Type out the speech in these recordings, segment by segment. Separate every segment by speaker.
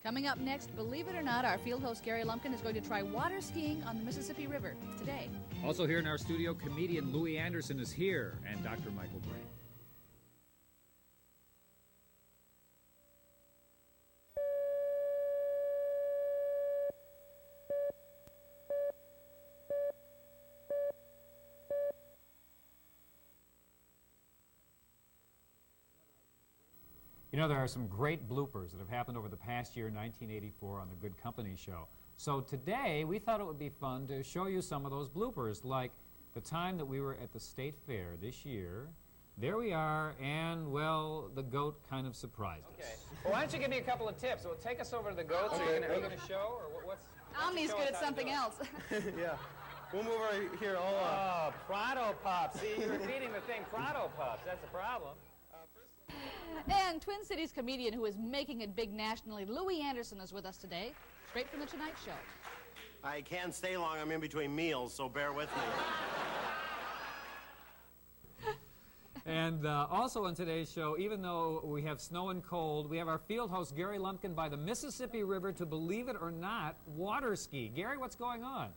Speaker 1: Coming up next, believe it or not, our field host Gary Lumpkin is going to try water skiing on the Mississippi River today.
Speaker 2: Also here in our studio, comedian Louie Anderson is here, and Dr. Michael Gray. You know, there are some great bloopers that have happened over the past year, 1984, on the Good Company show. So today, we thought it would be fun to show you some of those bloopers, like the time that we were at the State Fair this year. There we are, and, well, the goat kind of surprised us.
Speaker 3: Okay. Well, why don't you give me a couple of tips? Well, take us over to the goat. So are you going to show, or what's...
Speaker 1: Omni's good at something else.
Speaker 4: Yeah. We'll move over here all
Speaker 3: Oh, Prado Pups. See, you're repeating the thing, Prado Pups. That's the problem.
Speaker 1: And Twin Cities comedian who is making it big nationally, Louie Anderson, is with us today, straight from The Tonight Show.
Speaker 4: I can't stay long. I'm in between meals, so bear with me.
Speaker 2: And also on today's show, even though we have snow and cold, we have our field host, Gary Lumpkin, by the Mississippi River to, believe it or not, water ski. Gary, what's going on?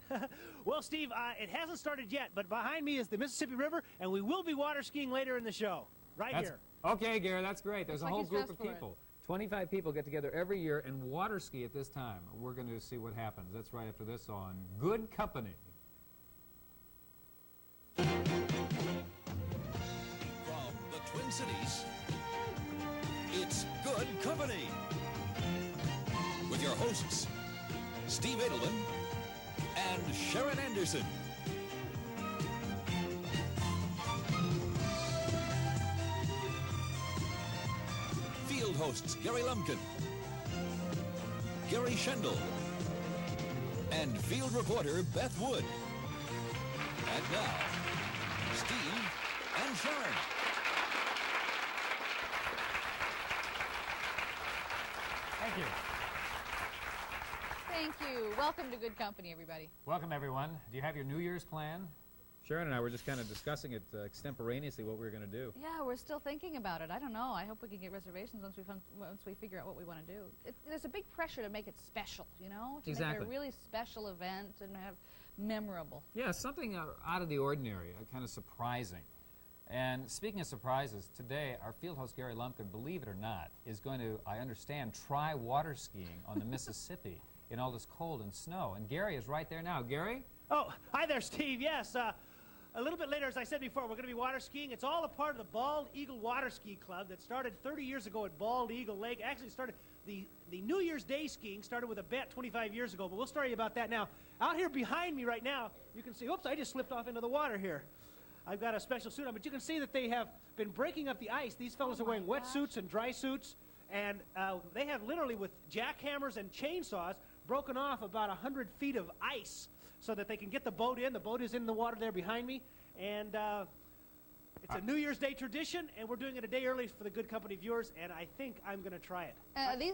Speaker 5: Well, Steve, it hasn't started yet, but behind me is the Mississippi River, and we will be water skiing later in the show, here.
Speaker 2: Okay, Gary, that's great. There's a whole group of
Speaker 1: dressed for
Speaker 2: people. 25 people get together every year and water ski at this time. We're going to see what happens. That's right after this on Good Company.
Speaker 6: From the Twin Cities, it's Good Company. With your hosts, Steve Edelman and Sharon Anderson. Field hosts Gary Lumpkin, Gary Schendel, and field reporter Beth Wood. And now, Steve and Sharon.
Speaker 2: Thank you.
Speaker 1: Thank you. Welcome to Good Company, everybody.
Speaker 2: Welcome, everyone. Do you have your New Year's plan? Sharon and I were just kind of discussing it extemporaneously, what we were going to do.
Speaker 1: Yeah, we're still thinking about it. I don't know. I hope we can get reservations once we figure out what we want to do. There's a big pressure to make it special, you know? To
Speaker 2: Exactly.
Speaker 1: make a really special event and have memorable.
Speaker 2: Yeah, something out of the ordinary, kind of surprising. And speaking of surprises, today our field host Gary Lumpkin, believe it or not, is going to, I understand, try water skiing on the Mississippi in all this cold and snow. And Gary is right there now. Gary?
Speaker 5: Oh, hi there, Steve. Yes, a little bit later, as I said before, we're going to be water skiing. It's all a part of the Bald Eagle Water Ski Club that started 30 years ago at Bald Eagle Lake. Actually started, the New Year's Day skiing started with a bet 25 years ago, but we'll tell you about that now. Out here behind me right now, you can see, oops, I just slipped off into the water here. I've got a special suit on, but you can see that they have been breaking up the ice. These fellows are wearing wetsuits and dry suits, and they have literally, with jackhammers and chainsaws, broken off about 100 feet of ice so that they can get the boat in. The boat is in the water there behind me, and it's a New Year's Day tradition, and we're doing it a day early for the Good Company viewers, and I think I'm going to try it.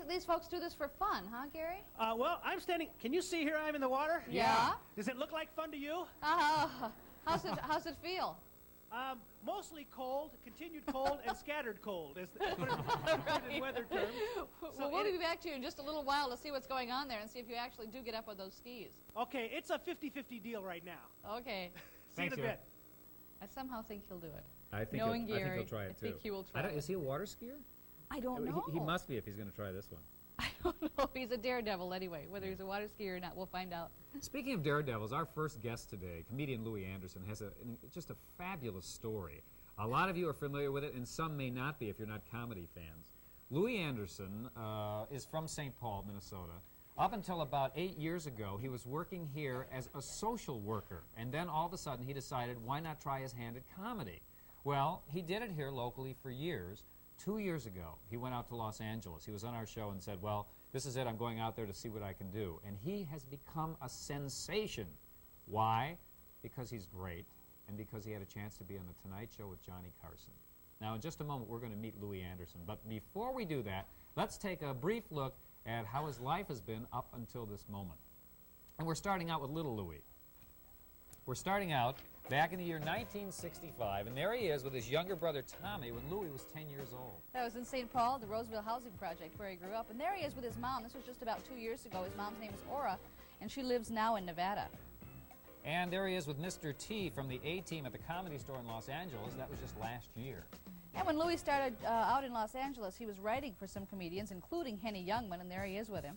Speaker 1: These folks do this for fun, huh, Gary?
Speaker 5: Well, I'm standing. Can you see here I'm in the water?
Speaker 1: Yeah.
Speaker 5: Does it look like fun to you?
Speaker 1: How's it feel?
Speaker 5: Mostly cold, continued cold, and scattered cold, as put it in weather terms.
Speaker 1: Well, we'll be back to you in just a little while to see what's going on there and see if you actually do get up on those skis.
Speaker 5: Okay, it's a 50-50 deal right now.
Speaker 1: Okay.
Speaker 5: See you in a bit.
Speaker 1: I somehow think he'll do it.
Speaker 2: I think
Speaker 1: Knowing
Speaker 2: he'll
Speaker 1: Gary,
Speaker 2: try it too.
Speaker 1: I think he will try it.
Speaker 2: Is he a water skier?
Speaker 1: I don't know.
Speaker 2: He must be if he's going to try this one.
Speaker 1: I don't know. He's a daredevil anyway. Whether he's a water skier or not, we'll find out.
Speaker 2: Speaking of daredevils, our first guest today, comedian Louie Anderson, has just a fabulous story. A lot of you are familiar with it, and some may not be if you're not comedy fans. Louie Anderson is from St. Paul, Minnesota. Up until about 8 years ago, he was working here as a social worker, and then all of a sudden he decided, why not try his hand at comedy? Well, he did it here locally for years. 2 years ago, he went out to Los Angeles. He was on our show and said, well, this is it, I'm going out there to see what I can do. And he has become a sensation. Why? Because he's great, and because he had a chance to be on The Tonight Show with Johnny Carson. Now, in just a moment, we're going to meet Louie Anderson. But before we do that, let's take a brief look at how his life has been up until this moment. And we're starting out with little Louie. We're starting out back in the year 1965, and there he is with his younger brother Tommy when Louie was 10 years old.
Speaker 1: That was in St. Paul, the Roseville Housing Project, where he grew up. And there he is with his mom. This was just about 2 years ago. His mom's name is Ora, and she lives now in Nevada.
Speaker 2: And there he is with Mr. T from the A-Team at the Comedy Store in Los Angeles. That was just last year.
Speaker 1: And when Louie started out in Los Angeles, he was writing for some comedians, including Henny Youngman, and there he is with him.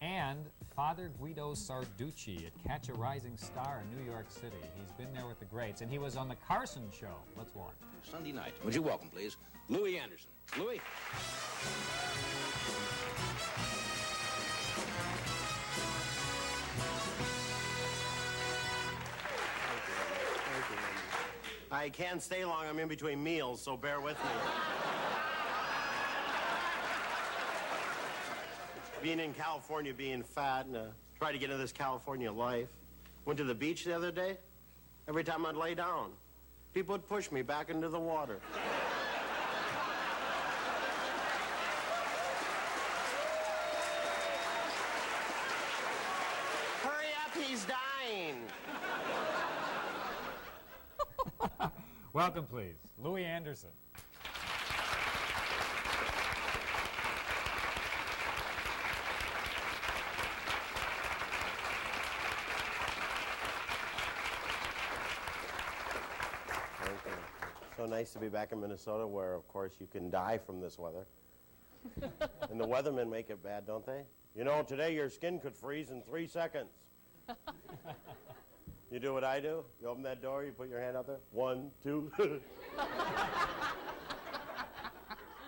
Speaker 2: And Father Guido Sarducci at Catch a Rising Star in New York City. He's been there with the greats, and he was on the Carson Show. Let's watch.
Speaker 7: Sunday night. Would you welcome, please, Louie Anderson. Louie?
Speaker 4: I can't stay long. I'm in between meals, so bear with me. Being in California, being fat, and try to get into this California life. Went to the beach the other day. Every time I'd lay down, people would push me back into the water. Hurry up, he's dying.
Speaker 2: Welcome, please, Louie Anderson.
Speaker 4: So nice to be back in Minnesota where, of course, you can die from this weather. And the weathermen make it bad, don't they? You know, today your skin could freeze in 3 seconds. You do what I do? You open that door, you put your hand out there. 1, 2.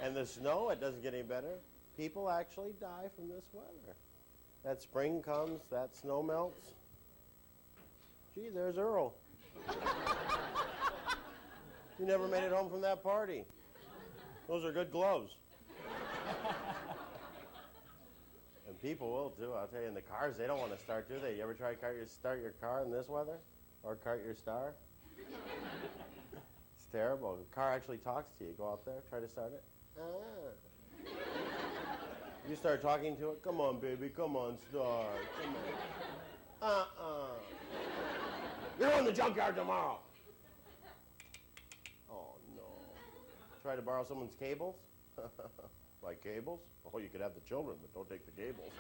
Speaker 4: And the snow, it doesn't get any better. People actually die from this weather. That spring comes, that snow melts. Gee, there's Earl. You never made it home from that party. Those are good gloves. And people will too, I'll tell you, in the cars, they don't want to start, do they? You ever try to start your car in this weather? Or cart your star? It's terrible. The car actually talks to you. Go out there, try to start it. You start talking to it, come on, baby, come on, start. Come on. You're going to the junkyard tomorrow. Oh, no. Try to borrow someone's cables? Like cables? Oh, you could have the children, but don't take the cables.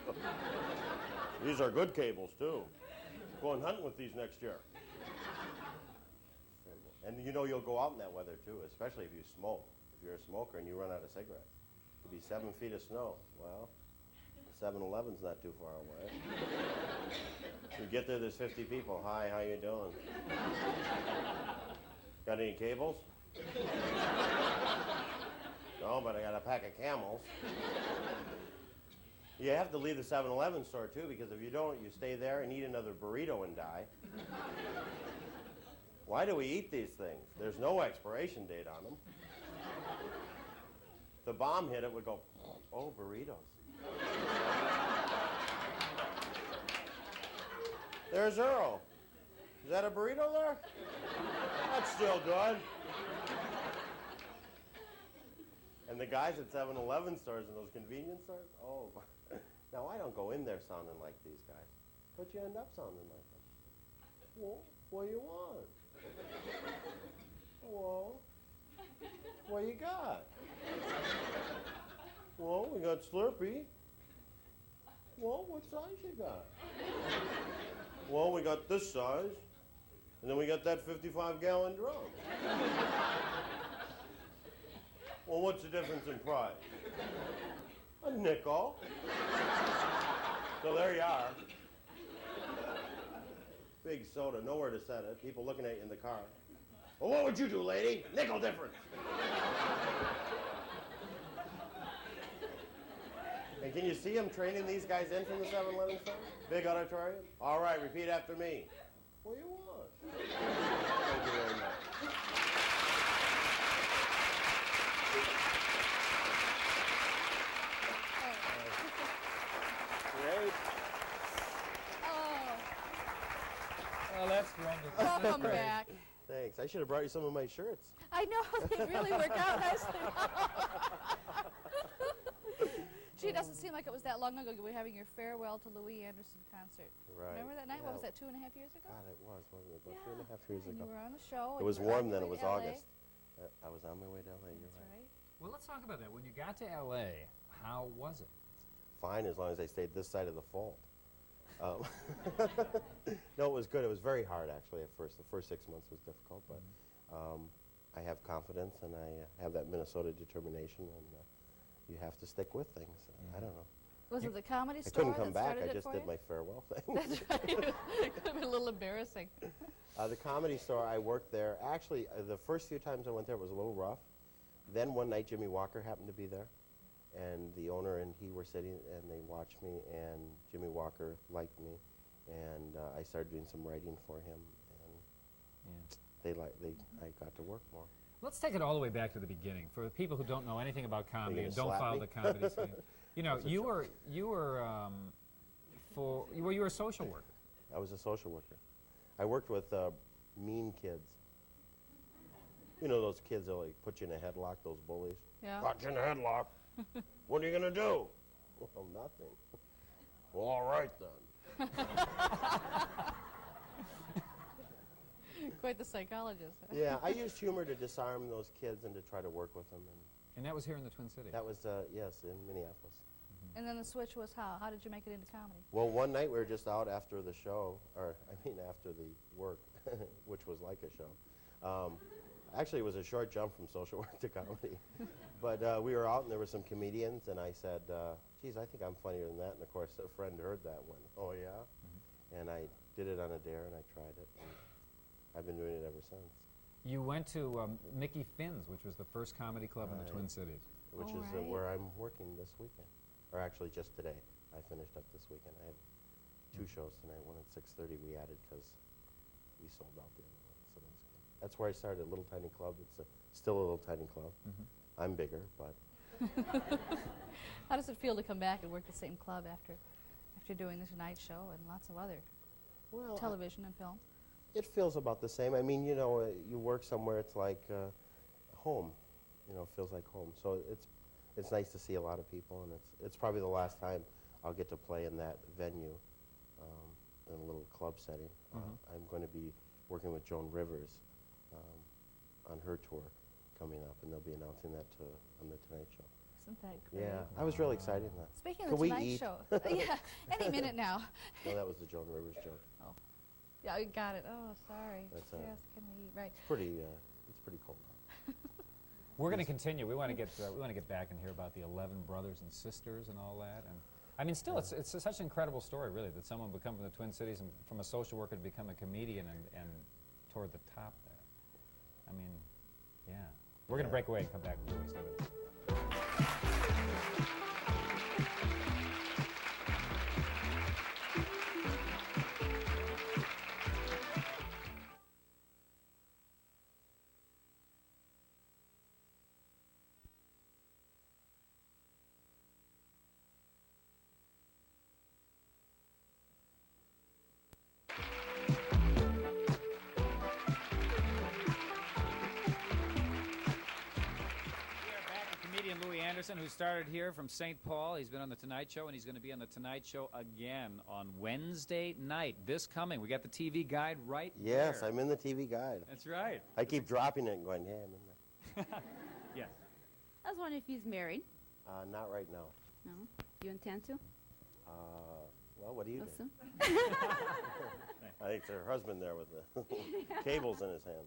Speaker 4: These are good cables, too. Going hunting with these next year. And you know you'll go out in that weather, too, especially if you smoke. If you're a smoker and you run out of cigarettes. It'll be 7 feet of snow. Well, 7-Eleven's not too far away. You get there, there's 50 people. Hi, how you doing? Got any cables? No, but I got a pack of Camels. You have to leave the 7-Eleven store, too, because if you don't, you stay there and eat another burrito and die. Why do we eat these things? There's no expiration date on them. If the bomb hit, it would go, oh, burritos. There's Earl. Is that a burrito there? That's still good. And the guys at 7-Eleven stores and those convenience stores, oh, now I don't go in there sounding like these guys, but you end up sounding like them. Well, what do you want? Well, what you got? Well, we got Slurpee. Well, what size you got? Well, we got this size, and then we got that 55-gallon drum. Well, what's the difference in price? A nickel. So there you are. Big soda, nowhere to set it. People looking at you in the car. Well, what would you do, lady? Nickel difference. And can you see them training these guys in from the 7-Eleven store? Big auditorium? All right, repeat after me. What do you want? Thank you very much. Great.
Speaker 2: Oh, that's tremendous.
Speaker 1: Welcome back.
Speaker 4: Thanks. I should have brought you some of my shirts.
Speaker 1: I know, they really work out nicely. She doesn't seem like it was that long ago. You were having your farewell to Louie Anderson concert.
Speaker 4: Right.
Speaker 1: Remember that night?
Speaker 4: Yeah.
Speaker 1: What was that, 2.5 years ago?
Speaker 4: God, it was, wasn't it? About
Speaker 1: Yeah.
Speaker 4: 2.5 years
Speaker 1: And
Speaker 4: ago.
Speaker 1: you were on the show.
Speaker 4: It
Speaker 1: and
Speaker 4: was
Speaker 1: you were on
Speaker 4: warm
Speaker 1: your
Speaker 4: then. It
Speaker 1: way
Speaker 4: was
Speaker 1: to LA.
Speaker 4: August. I was on my way to LA. You're
Speaker 1: That's
Speaker 4: right.
Speaker 1: right.
Speaker 2: Well, let's talk about that. When you got to L.A., how was it?
Speaker 4: Fine, as long as I stayed this side of the fault. No, it was good. It was very hard, actually, at first. The first 6 months was difficult, but I have confidence, and I have that Minnesota determination, and you have to stick with things. I don't know.
Speaker 1: Was it the comedy
Speaker 4: I
Speaker 1: store
Speaker 4: couldn't come
Speaker 1: that
Speaker 4: back.
Speaker 1: started
Speaker 4: I
Speaker 1: it
Speaker 4: just
Speaker 1: for
Speaker 4: did
Speaker 1: you?
Speaker 4: my farewell thing.
Speaker 1: That's right. It could have been a little embarrassing.
Speaker 4: The comedy store, I worked there. Actually, the first few times I went there, it was a little rough. Then one night, Jimmy Walker happened to be there, and the owner and he were sitting, and they watched me, and Jimmy Walker liked me, and I started doing some writing for him, and I got to work more.
Speaker 2: Let's take it all the way back to the beginning. For the people who don't know anything about comedy
Speaker 4: gonna
Speaker 2: and don't
Speaker 4: slap
Speaker 2: follow
Speaker 4: me?
Speaker 2: the comedy scene, you know, you were a social worker.
Speaker 4: I was a social worker. I worked with mean kids. You know those kids that like put you in a headlock, those bullies?
Speaker 1: Yeah.
Speaker 4: Got you in a headlock. What are you going to do? Well, nothing. Well, all right then.
Speaker 1: Quite the psychologist. Huh?
Speaker 4: Yeah, I used humor to disarm those kids and to try to work with them. And
Speaker 2: And that was here in the Twin Cities.
Speaker 4: that was, yes, in Minneapolis.
Speaker 1: And then the switch was how? How did you make it into comedy?
Speaker 4: Well, one night we were just out after the show, or I mean after the work, which was like a show. Actually, it was a short jump from social work to comedy. But we were out and there were some comedians, and I said, geez, I think I'm funnier than that. And of course, a friend heard that and went, oh yeah? And I did it on a dare, and I tried it. And I've been doing it ever since.
Speaker 2: You went to Mickey Finn's, which was the first comedy club in the Twin Cities.
Speaker 4: Which
Speaker 1: Oh,
Speaker 4: is
Speaker 1: right.
Speaker 4: where I'm working this weekend. Or actually just today. I finished up this weekend. I had 2 shows tonight, one at 6:30 we added because we sold out the other one. So that's good. That's where I started, a little tiny club. It's still a little tiny club. I'm bigger, but
Speaker 1: How does it feel to come back and work the same club after doing the Tonight Show and lots of other
Speaker 4: well,
Speaker 1: television and film?
Speaker 4: it feels about the same. I mean, you know, you work somewhere, it's like home. You know, it feels like home. So it's nice to see a lot of people, and it's probably the last time I'll get to play in that venue, in a little club setting. I'm going to be working with Joan Rivers on her tour coming up, and they'll be announcing that on the Tonight Show.
Speaker 1: Isn't that great?
Speaker 4: Yeah, I was really excited in that.
Speaker 1: Speaking
Speaker 4: Can
Speaker 1: of
Speaker 4: we
Speaker 1: the Tonight
Speaker 4: eat?
Speaker 1: Show, yeah, any minute now.
Speaker 4: No, that was the Joan Rivers joke.
Speaker 1: Yeah, I got it. Oh, sorry.
Speaker 4: That's
Speaker 1: Yes, can we eat? Right.
Speaker 4: It's pretty cold.
Speaker 2: We're going to continue. We want to get back and hear about the 11 brothers and sisters and all that. And I mean, still, it's such an incredible story, really, that someone would come from the Twin Cities and from a social worker to become a comedian and toward the top there. I mean, yeah. We're going to break away and come back with Louie. Stay with us.
Speaker 3: Comedian Louie Anderson, who started here from St. Paul. He's been on The Tonight Show, and he's going to be on The Tonight Show again on Wednesday night, this coming. We got the TV guide right
Speaker 4: Yes,
Speaker 3: there.
Speaker 4: I'm in the TV guide.
Speaker 3: That's right.
Speaker 4: I keep dropping it and going, yeah, I'm in there.
Speaker 3: Yes.
Speaker 8: I was wondering if he's married.
Speaker 4: Not right now.
Speaker 8: No? You intend to?
Speaker 4: Well, what do you
Speaker 8: Real
Speaker 4: think?
Speaker 8: soon?
Speaker 4: I think it's her husband there with the cables in his hand.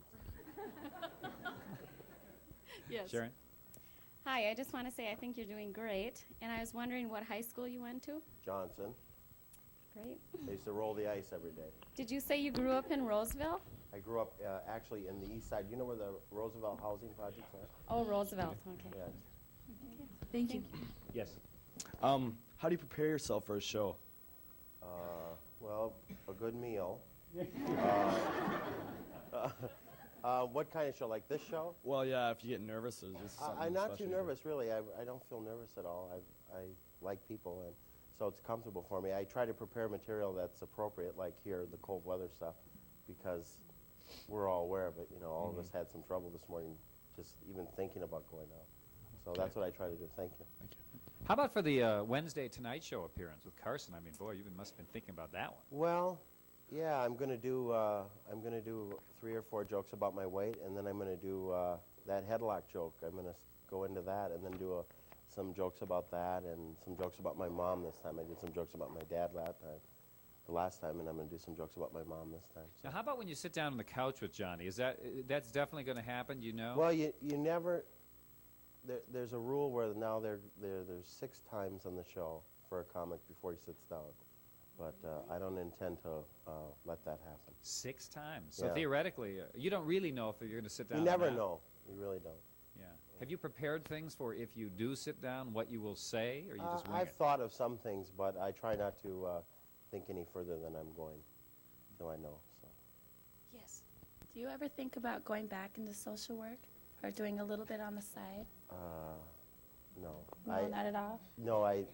Speaker 8: Yes.
Speaker 3: Sharon?
Speaker 9: Hi, I just want to say I think you're doing great, and I was wondering what high school you went to.
Speaker 4: Johnson.
Speaker 9: Great.
Speaker 4: They used to roll the ice every day.
Speaker 9: Did you say you grew up in Roseville?
Speaker 4: I grew up actually in the east side. You know where the Roosevelt housing projects are?
Speaker 9: Oh, Roosevelt, okay.
Speaker 4: Yeah.
Speaker 8: Thank you.
Speaker 3: Yes.
Speaker 10: How do you prepare yourself for a show?
Speaker 4: Well, a good meal. What kind of show? Like this show?
Speaker 10: Well, yeah, if you get nervous or just something
Speaker 4: I'm not too
Speaker 10: special you do.
Speaker 4: nervous, really. I don't feel nervous at all. I like people, and so it's comfortable for me. I try to prepare material that's appropriate, like here, the cold weather stuff, because we're all aware of it. You know, all of us had some trouble this morning just even thinking about going out. So that's what I try to do. Thank you.
Speaker 10: Thank you.
Speaker 3: How about for the Wednesday Tonight Show appearance with Carson? I mean, boy, you must have been thinking about that one.
Speaker 4: Well, yeah, I'm gonna do 3 or 4 jokes about my weight, and then I'm gonna do that headlock joke. I'm gonna go into that, and then do some jokes about that, and some jokes about my mom this time. I did some jokes about my dad the last time, and I'm gonna do some jokes about my mom this time. So.
Speaker 3: Now, how about when you sit down on the couch with Johnny? Is that's definitely going to happen? You know?
Speaker 4: Well, you never. There's a rule where now there's 6 times on the show for a comic before he sits down, but I don't intend to let that happen.
Speaker 3: 6 times. So
Speaker 4: Yeah.
Speaker 3: theoretically, you don't really know if you're going to sit down.
Speaker 4: You
Speaker 3: or
Speaker 4: never
Speaker 3: not.
Speaker 4: know. You really don't.
Speaker 3: Yeah. Have you prepared things for if you do sit down, what you will say, or you just wing
Speaker 4: I've
Speaker 3: it?
Speaker 4: thought of some things, but I try not to think any further than I'm going till I know. So.
Speaker 11: Yes. Do you ever think about going back into social work or doing a little bit on the side?
Speaker 4: No.
Speaker 11: No, not at all?
Speaker 4: No, I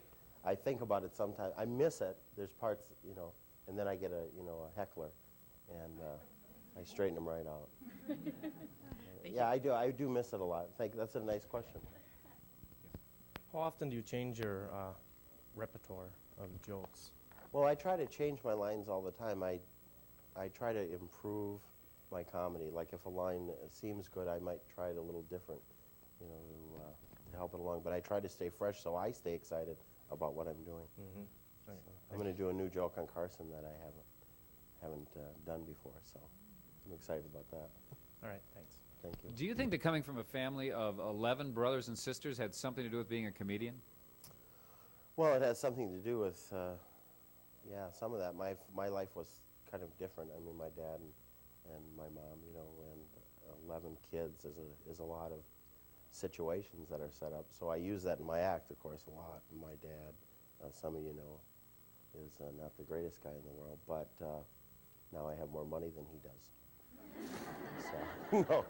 Speaker 4: think about it sometimes. I miss it. There's parts, and then I get a heckler, and I straighten them right out. Yeah, I do miss it a lot. That's a nice question.
Speaker 12: How often do you change your repertoire of jokes?
Speaker 4: Well, I try to change my lines all the time. I try to improve my comedy. Like if a line seems good, I might try it a little different, to help it along. But I try to stay fresh so I stay excited about what I'm doing.
Speaker 12: Mm-hmm. Right.
Speaker 4: I'm going to do a new joke on Carson that I haven't done before, so I'm excited about that.
Speaker 12: All right, thanks.
Speaker 4: Thank you.
Speaker 3: Do you think that coming from a family of 11 brothers and sisters had something to do with being a comedian?
Speaker 4: Well, it has something to do with, some of that. My life was kind of different. I mean, my dad and my mom, and 11 kids is a lot of situations that are set up. So I use that in my act, of course, a lot. My dad, some of you know, is not the greatest guy in the world, but now I have more money than he does. So, no.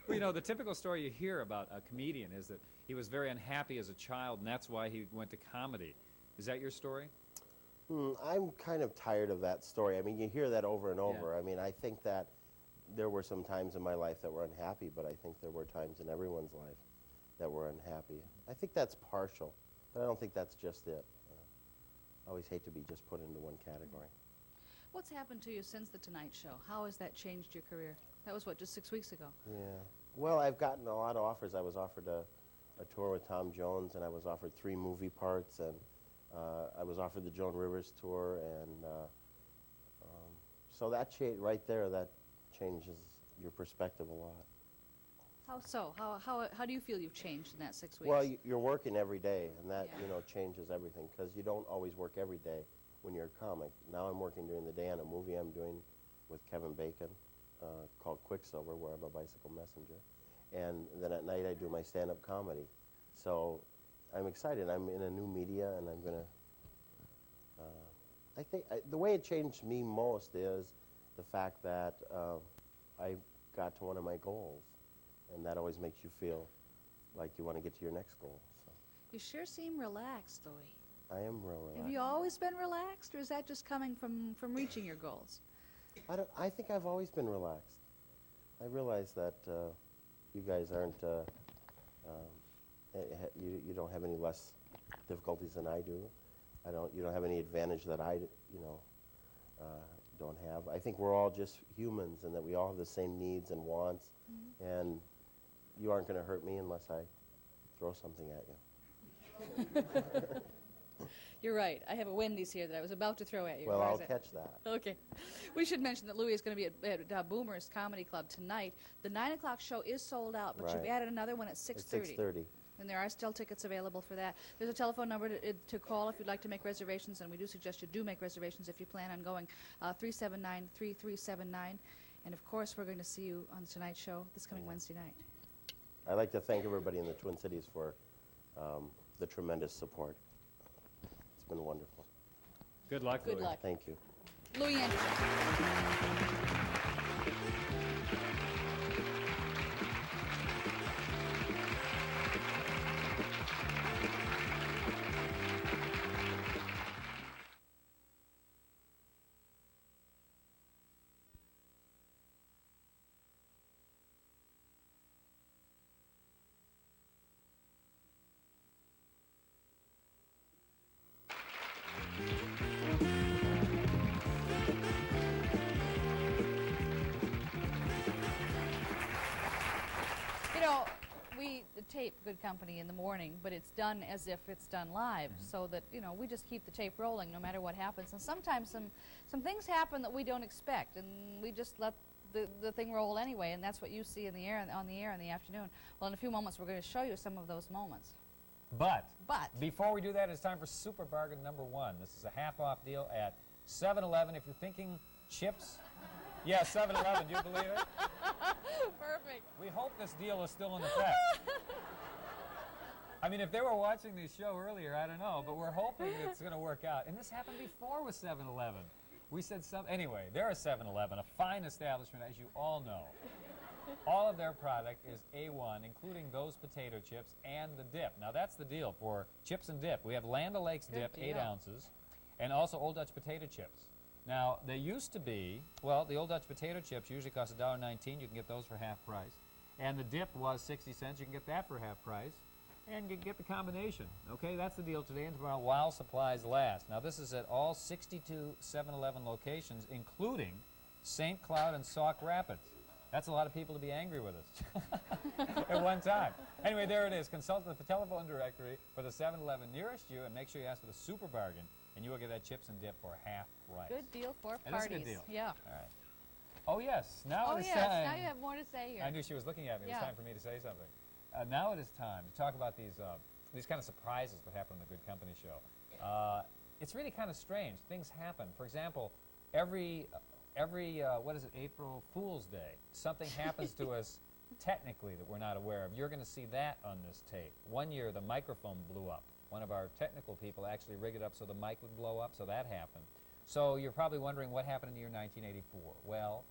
Speaker 3: Well, the typical story you hear about a comedian is that he was very unhappy as a child, and that's why he went to comedy. Is that your story?
Speaker 4: I'm kind of tired of that story. I mean, you hear that over and over.
Speaker 3: Yeah.
Speaker 4: I mean, I think that there were some times in my life that were unhappy, but I think there were times in everyone's life that were unhappy. I think that's partial, but I don't think that's just it. I always hate to be just put into one category.
Speaker 1: What's happened to you since The Tonight Show? How has that changed your career? That was, just 6 weeks ago?
Speaker 4: Yeah. Well, I've gotten a lot of offers. I was offered a tour with Tom Jones, and I was offered 3 movie parts, and I was offered the Joan Rivers tour, and so that right there, that changes your perspective a lot.
Speaker 1: How so? How do you feel you've changed in that 6 weeks?
Speaker 4: Well, you're working every day, and that
Speaker 1: Yeah.
Speaker 4: changes everything, because you don't always work every day when you're a comic. Now I'm working during the day on a movie I'm doing with Kevin Bacon called Quicksilver, where I'm a bicycle messenger, and then at night I do my stand-up comedy. So I'm excited. I'm in a new media, and I'm gonna. I think the way it changed me most is the fact that I got to one of my goals, and that always makes you feel like you want to get to your next goal. So
Speaker 1: You sure seem relaxed, Louie.
Speaker 4: I am real relaxed.
Speaker 1: Have you always been relaxed, or is that just coming from reaching your goals?
Speaker 4: I think I've always been relaxed. I realize that you guys aren't. You don't have any less difficulties than I do. You don't have any advantage that I don't have. I think we're all just humans, and that we all have the same needs and wants. And you aren't going to hurt me unless I throw something at you.
Speaker 1: You're right. I have a Wendy's here that I was about to throw at you.
Speaker 4: Well,
Speaker 1: Where
Speaker 4: I'll
Speaker 1: is it?
Speaker 4: catch that.
Speaker 1: Okay. We should mention that Louie is going to be at Boomer's Comedy Club tonight. The 9 o'clock show is sold out, but you've
Speaker 4: Right.
Speaker 1: added another one at 6:30.
Speaker 4: 6:30.
Speaker 1: And there are still tickets available for that. There's a telephone number to call if you'd like to make reservations, and we do suggest you do make reservations if you plan on going, 379-3379. And, of course, we're going to see you on the Tonight Show this coming Wednesday night.
Speaker 4: I'd like to thank everybody in the Twin Cities for the tremendous support. It's been wonderful.
Speaker 3: Good luck,
Speaker 1: Good
Speaker 3: Louie.
Speaker 1: luck.
Speaker 4: Thank you.
Speaker 1: Louie Anderson. know, we tape Good Company in the morning, but it's done as if it's done live, so that, you know, we just keep the tape rolling no matter what happens. And sometimes some things happen that we don't expect, and we just let the thing roll anyway, and that's what you see in the air on the afternoon. Well, in a few moments, we're going to show you some of those moments.
Speaker 2: But
Speaker 3: before we do that, it's time for Super Bargain number 1. This is a half-off deal at 7-Eleven. If you're thinking chips, yeah, 7-Eleven, do you believe it?
Speaker 1: Perfect.
Speaker 3: We hope this deal is still in effect. I mean, if they were watching the show earlier, I don't know, but we're hoping it's going to work out. And this happened before with 7-Eleven. We said anyway, they're a 7-Eleven, a fine establishment, as you all know. All of their product is A1, including those potato chips and the dip. Now, that's the deal for chips and dip. We have Land O'Lakes dip, 8 ounces, and also Old Dutch potato chips. Now, they used to be, well, the Old Dutch potato chips usually cost $1.19. You can get those for half price. And the dip was 60 cents. You can get that for half price. And you can get the combination. Okay, that's the deal today and tomorrow while supplies last. Now, this is at all 62 7-Eleven locations, including St. Cloud and Sauk Rapids. That's a lot of people to be angry with us at one time. Anyway, there it is. Consult the telephone directory for the 7-Eleven nearest you and make sure you ask for the Super Bargain, and you will get that chips and dip for half price.
Speaker 1: Good deal for
Speaker 3: It
Speaker 1: parties.
Speaker 3: is a good deal.
Speaker 1: Yeah.
Speaker 3: All right. Oh, yes. Now it is time.
Speaker 1: Now you have more to say here.
Speaker 3: I knew she was looking at me. It was
Speaker 1: Yeah.
Speaker 3: time for me to say something. Now it is time to talk about these kind of surprises that happen on the Good Company show. It's really kind of strange. Things happen. For example, every what is it, April Fool's Day, something happens to us technically that we're not aware of. You're going to see that on this tape. One year, the microphone blew up. One of our technical people actually rigged it up so the mic would blow up, so that happened. So you're probably wondering what happened in the year 1984. Well,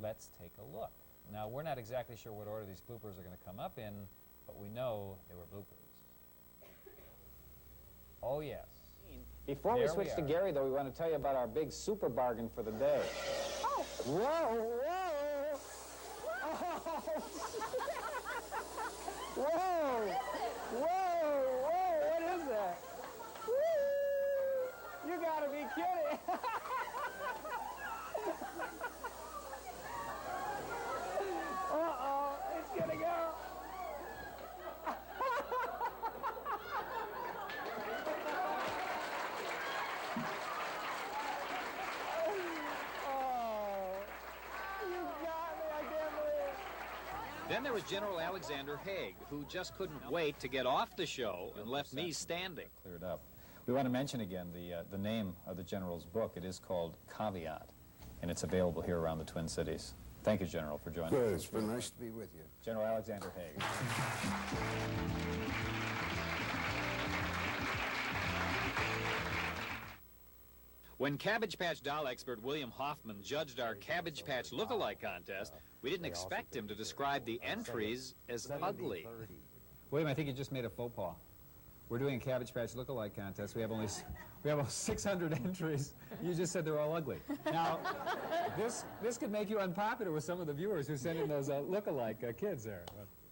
Speaker 3: let's take a look. Now, we're not exactly sure what order these bloopers are going to come up in, but we know they were bloopers. Oh, yes.
Speaker 13: Before we switch to Gary, though, we want to tell you about our big super bargain for the day. Oh! Whoa, whoa! Oh. Whoa! Whoa, whoa, what is that? Woo! You gotta be kidding! Uh-oh, it's gonna go!
Speaker 3: Then there was General Alexander Haig, who just couldn't wait to get off the show and left me standing.
Speaker 14: Cleared up. We want to mention again the name of the General's book. It is called Caveat, and it's available here around the Twin Cities. Thank you, General, for joining us.
Speaker 15: Good. It's been nice to be with you.
Speaker 14: General Alexander Haig.
Speaker 3: When Cabbage Patch doll expert William Hoffman judged our Cabbage Patch look-alike contest, we didn't expect him to describe the entries as ugly.
Speaker 2: William, I think you just made a faux pas. We're doing a Cabbage Patch look-alike contest. We have only 600 entries. You just said they're all ugly. Now, this could make you unpopular with some of the viewers who send in those look-alike kids there.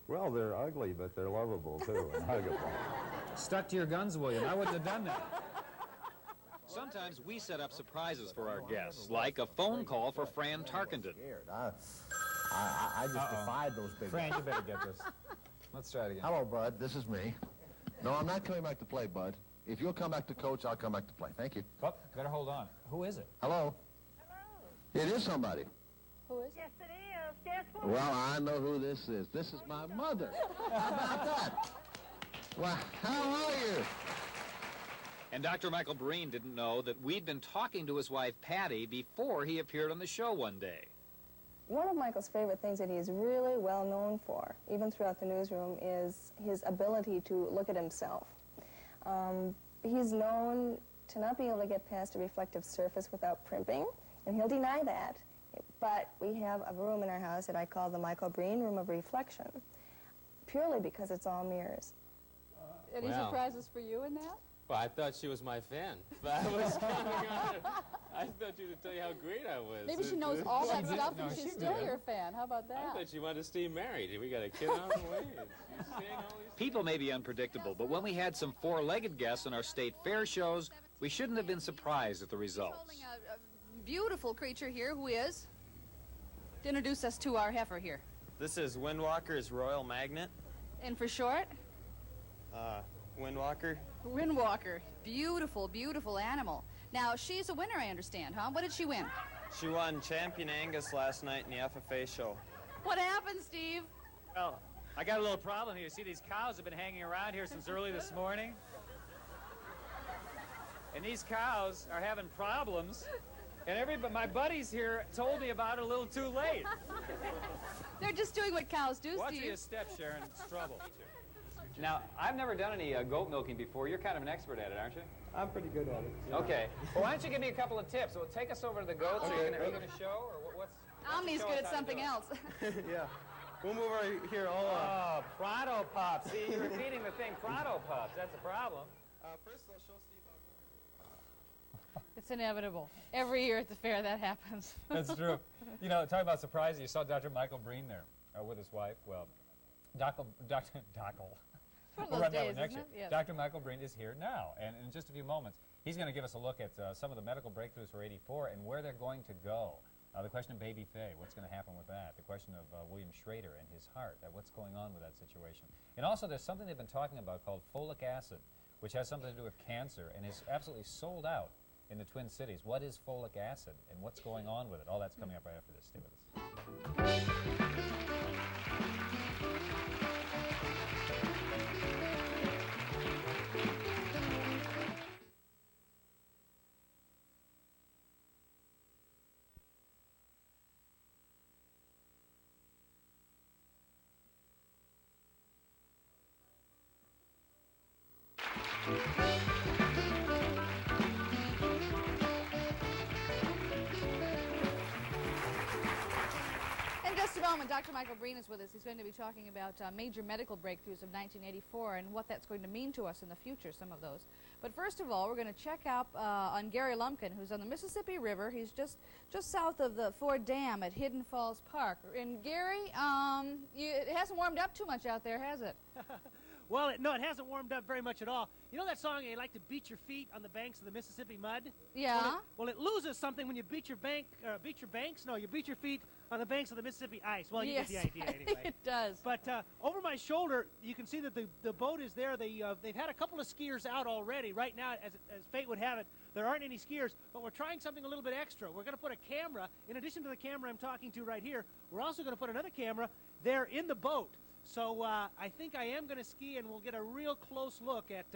Speaker 16: Well, they're ugly, but they're lovable, too, and huggable.
Speaker 2: Stuck to your guns, William. I wouldn't have done that.
Speaker 3: Sometimes we set up surprises for our guests, like a phone call for Fran Tarkenton.
Speaker 17: I just defied those big
Speaker 2: Fran, you better get this. Let's try it again.
Speaker 17: Hello, Bud. This is me. No, I'm not coming back to play, Bud. If you'll come back to coach, I'll come back to play. Thank you.
Speaker 2: Oh, better hold on. Who is it?
Speaker 17: Hello? Hello. It is somebody.
Speaker 18: Who is it? Yes, it is. Guess what?
Speaker 17: Well, I know who this is. This is my mother. How about that? Well, how are you?
Speaker 3: And Dr. Michael Breen didn't know that we'd been talking to his wife, Patty, before he appeared on the show one day.
Speaker 19: One of Michael's favorite things that he's really well known for, even throughout the newsroom, is his ability to look at himself. He's known to not be able to get past a reflective surface without primping, and he'll deny that. But we have a room in our house that I call the Michael Breen Room of Reflection, purely because it's all mirrors.
Speaker 8: Any surprises for you in that?
Speaker 20: Well, I thought she was my fan. But I was coming on. I thought she would tell you how great I was.
Speaker 8: Maybe she knows all that stuff and she's still
Speaker 20: did.
Speaker 8: your fan. How about that?
Speaker 20: I thought she wanted to stay married. We got a kid on the way. She's saying all these
Speaker 3: People may be unpredictable, but when we had some four-legged guests on our state fair shows, we shouldn't have been surprised at the results.
Speaker 1: A beautiful creature here who is, to introduce us to our heifer here.
Speaker 10: This is Windwalker's Royal Magnet.
Speaker 1: And for short?
Speaker 10: Windwalker.
Speaker 1: Windwalker. Beautiful, beautiful animal. Now, she's a winner, I understand, huh? What did she win?
Speaker 10: She won Champion Angus last night in the FFA show.
Speaker 1: What happened, Steve?
Speaker 3: Well, I got a little problem here. See, these cows have been hanging around here since early this morning. And these cows are having problems. And my buddies here told me about it a little too late.
Speaker 1: They're just doing what cows do,
Speaker 3: Watch
Speaker 1: Steve.
Speaker 3: your step, Sharon. It's trouble.
Speaker 13: Now, I've never done any goat milking before. You're kind of an expert at it, aren't you?
Speaker 10: I'm pretty good at it.
Speaker 13: Okay. Well, why don't you give me a couple of tips? Well, take us over to the goats. Are you going to show, or what's?
Speaker 1: Omni's good at something else.
Speaker 10: Yeah. We'll move over here.
Speaker 13: Oh, Prado Pops. See, you're repeating the thing. Prado Pops. That's a problem.
Speaker 10: First, I'll show Steve how.
Speaker 1: It's inevitable. Every year at the fair, that happens.
Speaker 3: That's true. You know, talking about surprises, you saw Dr. Michael Breen there with his wife. Well, Dr. We'll run that one next year.
Speaker 1: Yes.
Speaker 3: Dr. Michael Breen is here now, and in just a few moments, he's going to give us a look at some of the medical breakthroughs for '84 and where they're going to go. The question of Baby Faye, what's going to happen with that? The question of William Schrader and his heart, what's going on with that situation? And also, there's something they've been talking about called folic acid, which has something to do with cancer and is absolutely sold out in the Twin Cities. What is folic acid and what's going on with it? All that's coming up right after this. Stay with us.
Speaker 1: In just a moment, Dr. Michael Breen is with us. He's going to be talking about major medical breakthroughs of 1984 and what that's going to mean to us in the future, some of those. But first of all, we're going to check up on Gary Lumpkin, who's on the Mississippi River. He's just south of the Ford Dam at Hidden Falls Park. And Gary, it hasn't warmed up too much out there, has it?
Speaker 5: Well, no, it hasn't warmed up very much at all. You know that song, you like to beat your feet on the banks of the Mississippi mud?
Speaker 1: Yeah.
Speaker 5: Well, it loses something when you beat your banks. No, you beat your feet on the banks of the Mississippi ice. Well, you
Speaker 1: Yes,
Speaker 5: get the idea
Speaker 1: I
Speaker 5: anyway.
Speaker 1: think it does.
Speaker 5: But over my shoulder, you can see that the boat is there. They've had a couple of skiers out already. Right now, as fate would have it, there aren't any skiers, but we're trying something a little bit extra. We're going to put a camera, in addition to the camera I'm talking to right here, we're also going to put another camera there in the boat. So I think I am going to ski, and we'll get a real close look at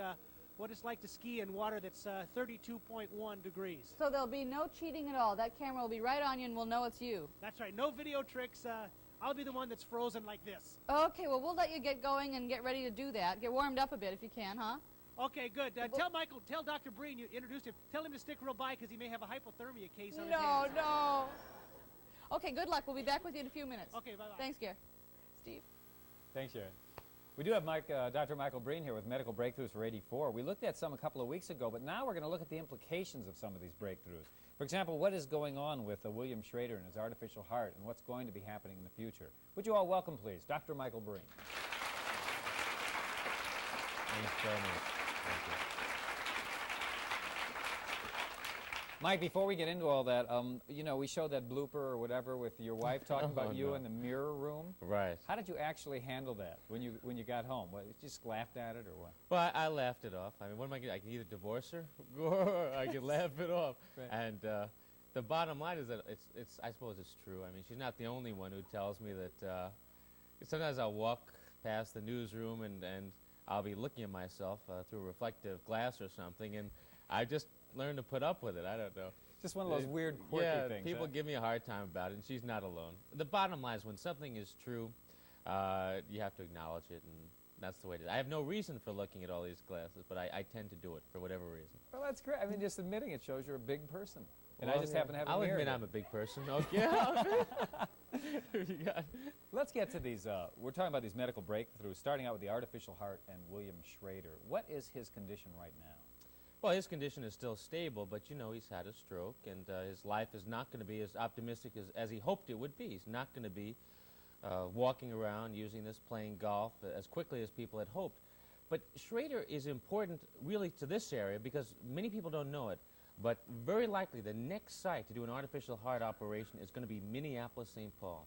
Speaker 5: what it's like to ski in water that's 32.1 degrees.
Speaker 1: So there'll be no cheating at all. That camera will be right on you, and we'll know it's you.
Speaker 5: That's right. No video tricks. I'll be the one that's frozen like this.
Speaker 1: Okay, well, we'll let you get going and get ready to do that. Get warmed up a bit if you can, huh?
Speaker 5: Okay, good. Tell Dr. Breen you introduced him. Tell him to stick real by because he may have a hypothermia case on his hands.
Speaker 1: No. Okay, good luck. We'll be back with you in a few minutes.
Speaker 5: Okay, bye-bye.
Speaker 1: Thanks, Gary. Steve.
Speaker 3: Thanks, Sharon. We do have Dr. Michael Breen here with medical breakthroughs for '84. We looked at some a couple of weeks ago, but now we're going to look at the implications of some of these breakthroughs. For example, what is going on with William Schrader and his artificial heart, and what's going to be happening in the future? Would you all welcome, please, Dr. Michael Breen. Thanks very much. Thank you. Mike, before we get into all that, you know, we showed that blooper or whatever with your wife talking about you in the mirror room.
Speaker 20: Right.
Speaker 3: How did you actually handle that when you got home? What, you just laughed at it or what?
Speaker 20: Well, I laughed it off. I mean, what am I going to do? I can either divorce her or I can laugh it off.
Speaker 3: Right.
Speaker 20: And the bottom line is that I suppose it's true. I mean, she's not the only one who tells me that sometimes I'll walk past the newsroom and I'll be looking at myself through a reflective glass or something, and I just learn to put up with it. I don't know.
Speaker 3: Just one of those weird, quirky things.
Speaker 20: People give me a hard time about it, and she's not alone. The bottom line is when something is true, you have to acknowledge it, and that's the way it is. I have no reason for looking at all these glasses, but I tend to do it for whatever reason.
Speaker 3: Well, that's great. I mean, just admitting it shows you're a big person. And I just happen to have a
Speaker 20: I'll
Speaker 3: mirror
Speaker 20: admit
Speaker 3: here.
Speaker 20: I'm a big person. Okay.
Speaker 3: Let's get to these. We're talking about these medical breakthroughs, starting out with the artificial heart and William Schrader. What is his condition right now?
Speaker 20: Well, his condition is still stable, but you know he's had a stroke, and his life is not going to be as optimistic as he hoped it would be. He's not going to be walking around using this, playing golf as quickly as people had hoped. But Schrader is important really to this area because many people don't know it, but very likely the next site to do an artificial heart operation is going to be Minneapolis, St. Paul.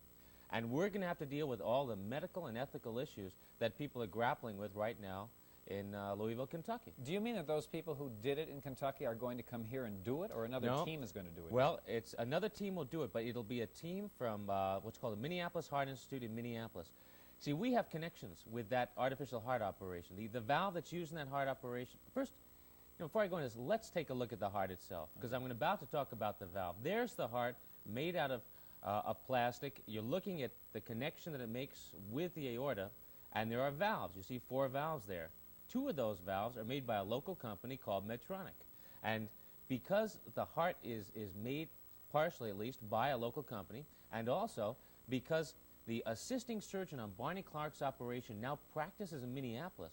Speaker 20: And we're going to have to deal with all the medical and ethical issues that people are grappling with right now in Louisville, Kentucky.
Speaker 2: Do you mean that those people who did it in Kentucky are going to come here and do it, or another team is going to do it?
Speaker 20: Well, it's another team will do it, but it'll be a team from what's called the Minneapolis Heart Institute in Minneapolis. See, we have connections with that artificial heart operation. The valve that's used in that heart operation. First, before I go into this, let's take a look at the heart itself, because I'm about to talk about the valve. There's the heart made out of a plastic. You're looking at the connection that it makes with the aorta, and there are valves. You see 4 valves there. 2 of those valves are made by a local company called Medtronic. And because the heart is made, partially at least, by a local company, and also because the assisting surgeon on Barney Clark's operation now practices in Minneapolis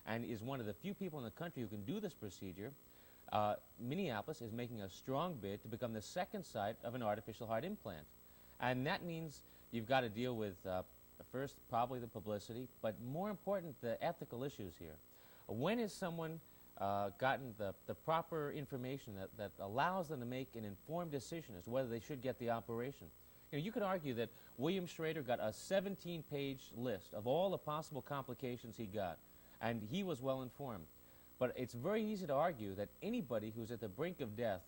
Speaker 20: and is one of the few people in the country who can do this procedure, Minneapolis is making a strong bid to become the second site of an artificial heart implant. And that means you've got to deal with, first, probably the publicity, but more important, the ethical issues here. When has someone gotten the proper information that allows them to make an informed decision as to whether they should get the operation? You know, you could argue that William Schrader got a 17-page list of all the possible complications he got, and he was well informed. But it's very easy to argue that anybody who's at the brink of death,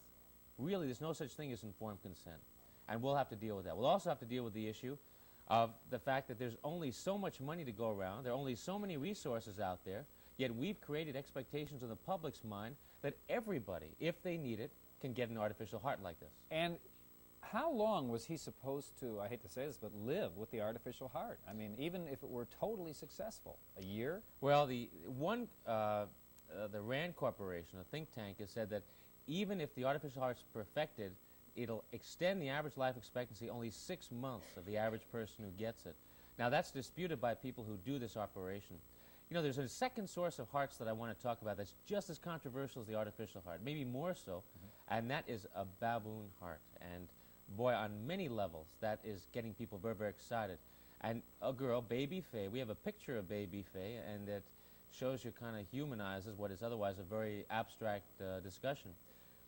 Speaker 20: really there's no such thing as informed consent. And we'll have to deal with that. We'll also have to deal with the issue of the fact that there's only so much money to go around, there are only so many resources out there, yet we've created expectations in the public's mind that everybody, if they need it, can get an artificial heart like this.
Speaker 2: And how long was he supposed to, I hate to say this, but live with the artificial heart? I mean, even if it were totally successful, a year?
Speaker 20: Well, the RAND Corporation, a think tank, has said that even if the artificial heart's perfected, it'll extend the average life expectancy only 6 months of the average person who gets it. Now, that's disputed by people who do this operation. You know, there's a second source of hearts that I want to talk about that's just as controversial as the artificial heart, maybe more so, and that is a baboon heart. And boy, on many levels, that is getting people very, very excited. And a girl, Baby Faye, we have a picture of Baby Faye, and it shows you, kind of humanizes what is otherwise a very abstract discussion.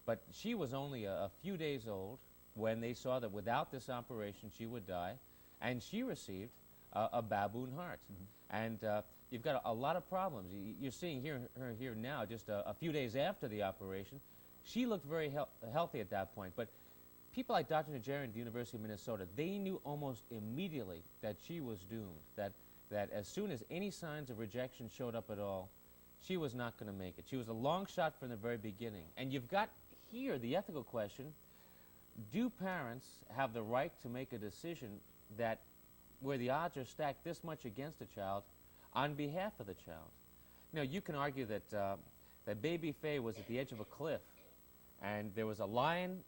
Speaker 20: But she was only a few days old when they saw that without this operation she would die, and she received a baboon heart. And you've got a lot of problems. You're seeing her here now, just a few days after the operation. She looked very healthy at that point, but people like Dr. Najarian at the University of Minnesota, they knew almost immediately that she was doomed, that as soon as any signs of rejection showed up at all, she was not going to make it. She was a long shot from the very beginning. And you've got here the ethical question, do parents have the right to make a decision that where the odds are stacked this much against a child on behalf of the child? You know, you can argue that, that Baby Faye was at the edge of a cliff, and there was a lion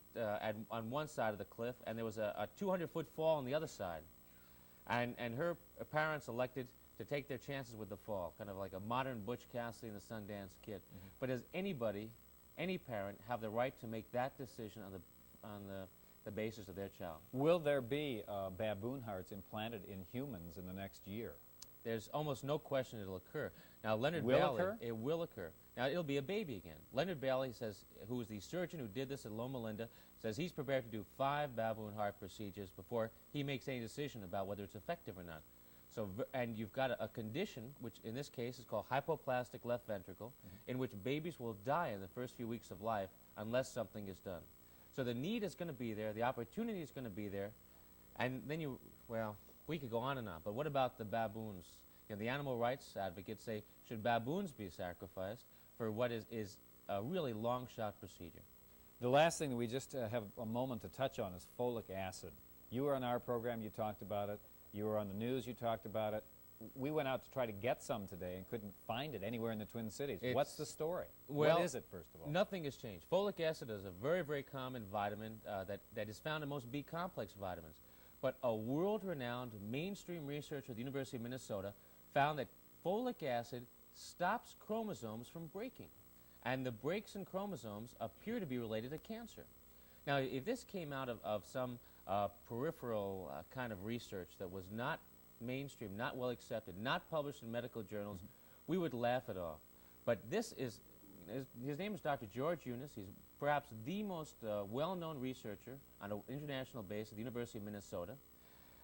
Speaker 20: on one side of the cliff, and there was a 200-foot fall on the other side. And her parents elected to take their chances with the fall, kind of like a modern Butch Cassidy and the Sundance Kid. But does anybody, any parent, have the right to make that decision on the basis of their child?
Speaker 2: Will there be baboon hearts implanted in humans in the next year?
Speaker 20: There's almost no question it'll occur. Now, Leonard
Speaker 2: Will
Speaker 20: Bailey,
Speaker 2: occur?
Speaker 20: it will occur. Now, it'll be a baby again. Leonard Bailey says, who is the surgeon who did this at Loma Linda, says he's prepared to do 5 baboon heart procedures before he makes any decision about whether it's effective or not. So, and you've got a condition, which in this case is called hypoplastic left ventricle, in which babies will die in the first few weeks of life unless something is done. So the need is going to be there, the opportunity is going to be there, and then well, we could go on and on, but what about the baboons? You know, the animal rights advocates say, should baboons be sacrificed for what is a really long-shot procedure?
Speaker 2: The last thing that we just have a moment to touch on is folic acid. You were on our program, you talked about it. You were on the news, you talked about it. We went out to try to get some today and couldn't find it anywhere in the Twin Cities. What's the story?
Speaker 20: Well,
Speaker 2: what is it, first of all?
Speaker 20: Nothing has changed. Folic acid is a very, very common vitamin that is found in most B-complex vitamins. But a world-renowned mainstream researcher at the University of Minnesota found that folic acid stops chromosomes from breaking. And the breaks in chromosomes appear to be related to cancer. Now, if this came out of some peripheral kind of research that was not mainstream, not well accepted, not published in medical journals, we would laugh it off. But this is, his name is Dr. George Eunice. He's perhaps the most well-known researcher on an international basis at the University of Minnesota.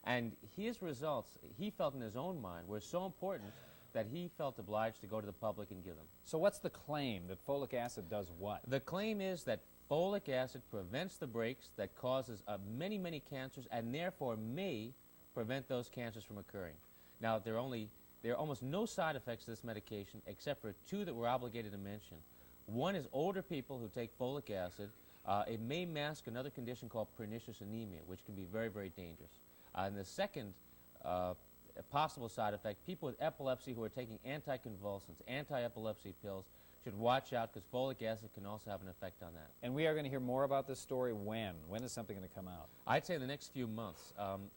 Speaker 20: And his results, he felt in his own mind, were so important that he felt obliged to go to the public and give them.
Speaker 2: So what's the claim? That folic acid does what?
Speaker 20: The claim is that folic acid prevents the breaks that causes many, many cancers and therefore may prevent those cancers from occurring. Now, there are almost no side effects to this medication except for two that we're obligated to mention. One is older people who take folic acid. It may mask another condition called pernicious anemia, which can be very, very dangerous. And the second possible side effect, people with epilepsy who are taking anticonvulsants, anti-epilepsy pills, should watch out because folic acid can also have an effect on that.
Speaker 2: And we are going to hear more about this story when? When is something going to come out?
Speaker 20: I'd say in the next few months.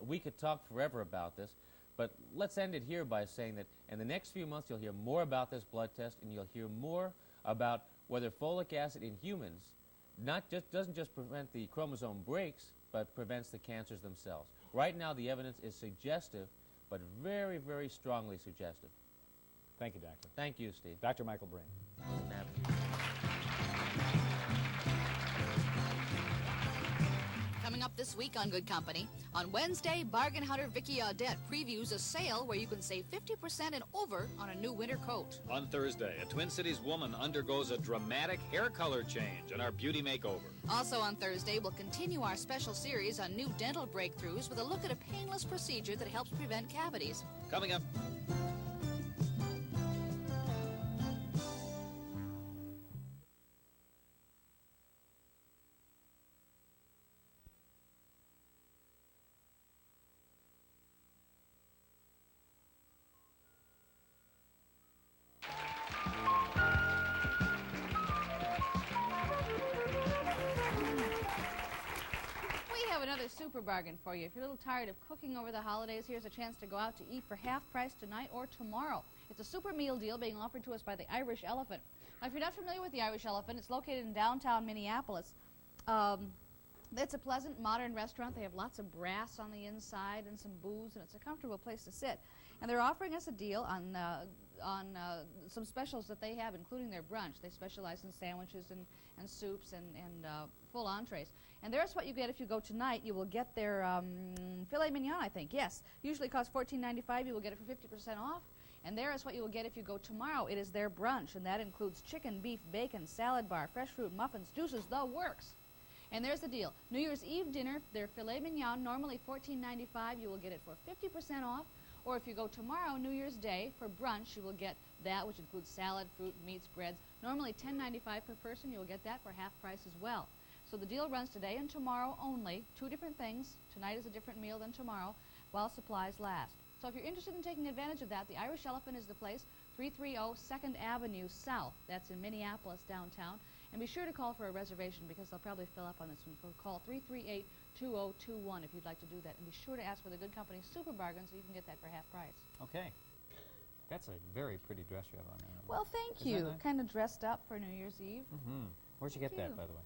Speaker 20: We could talk forever about this, but let's end it here by saying that in the next few months you'll hear more about this blood test and you'll hear more about whether folic acid in humans doesn't just prevent the chromosome breaks, but prevents the cancers themselves. Right now the evidence is suggestive, but very, very strongly suggestive.
Speaker 2: Thank you, Doctor.
Speaker 20: Thank you, Steve.
Speaker 2: Dr. Michael Breen.
Speaker 1: Coming up this week on Good Company, on Wednesday, bargain hunter Vicky Audette previews a sale where you can save 50% and over on a new winter coat.
Speaker 15: On Thursday, a Twin Cities woman undergoes a dramatic hair color change in our beauty makeover.
Speaker 1: Also on Thursday, we'll continue our special series on new dental breakthroughs with a look at a painless procedure that helps prevent cavities.
Speaker 15: Coming up.
Speaker 1: Another super bargain for you. If you're a little tired of cooking over the holidays, here's a chance to go out to eat for half price tonight or tomorrow. It's a super meal deal being offered to us by the Irish Elephant. Now, if you're not familiar with the Irish Elephant, it's located in downtown Minneapolis. It's a pleasant, modern restaurant. They have lots of brass on the inside and some booze, and it's a comfortable place to sit. And they're offering us a deal on some specials that they have, including their brunch. They specialize in sandwiches and soups and full entrees. And there's what you get if you go tonight. You will get their filet mignon, I think. Yes, usually costs $14.95. You will get it for 50% off. And there is what you will get if you go tomorrow. It is their brunch, and that includes chicken, beef, bacon, salad bar, fresh fruit, muffins, juices, the works. And there's the deal. New Year's Eve dinner, their filet mignon, normally $14.95. You will get it for 50% off. Or if you go tomorrow, New Year's Day, for brunch, you will get that, which includes salad, fruit, meats, breads. Normally $10.95 per person. You will get that for half price as well. So the deal runs today and tomorrow only. Two different things. Tonight is a different meal than tomorrow, while supplies last. So if you're interested in taking advantage of that, the Irish Elephant is the place, 330 2nd Avenue South. That's in Minneapolis, downtown. And be sure to call for a reservation because they'll probably fill up on this one. So call 338-2021 if you'd like to do that. And be sure to ask for the Good Company Super Bargain so you can get that for half price.
Speaker 2: Okay. That's a very pretty dress you have on there.
Speaker 1: Well, thank you. Kind of dressed up for New Year's Eve.
Speaker 2: Mm-hmm. Where'd you get that, by the way?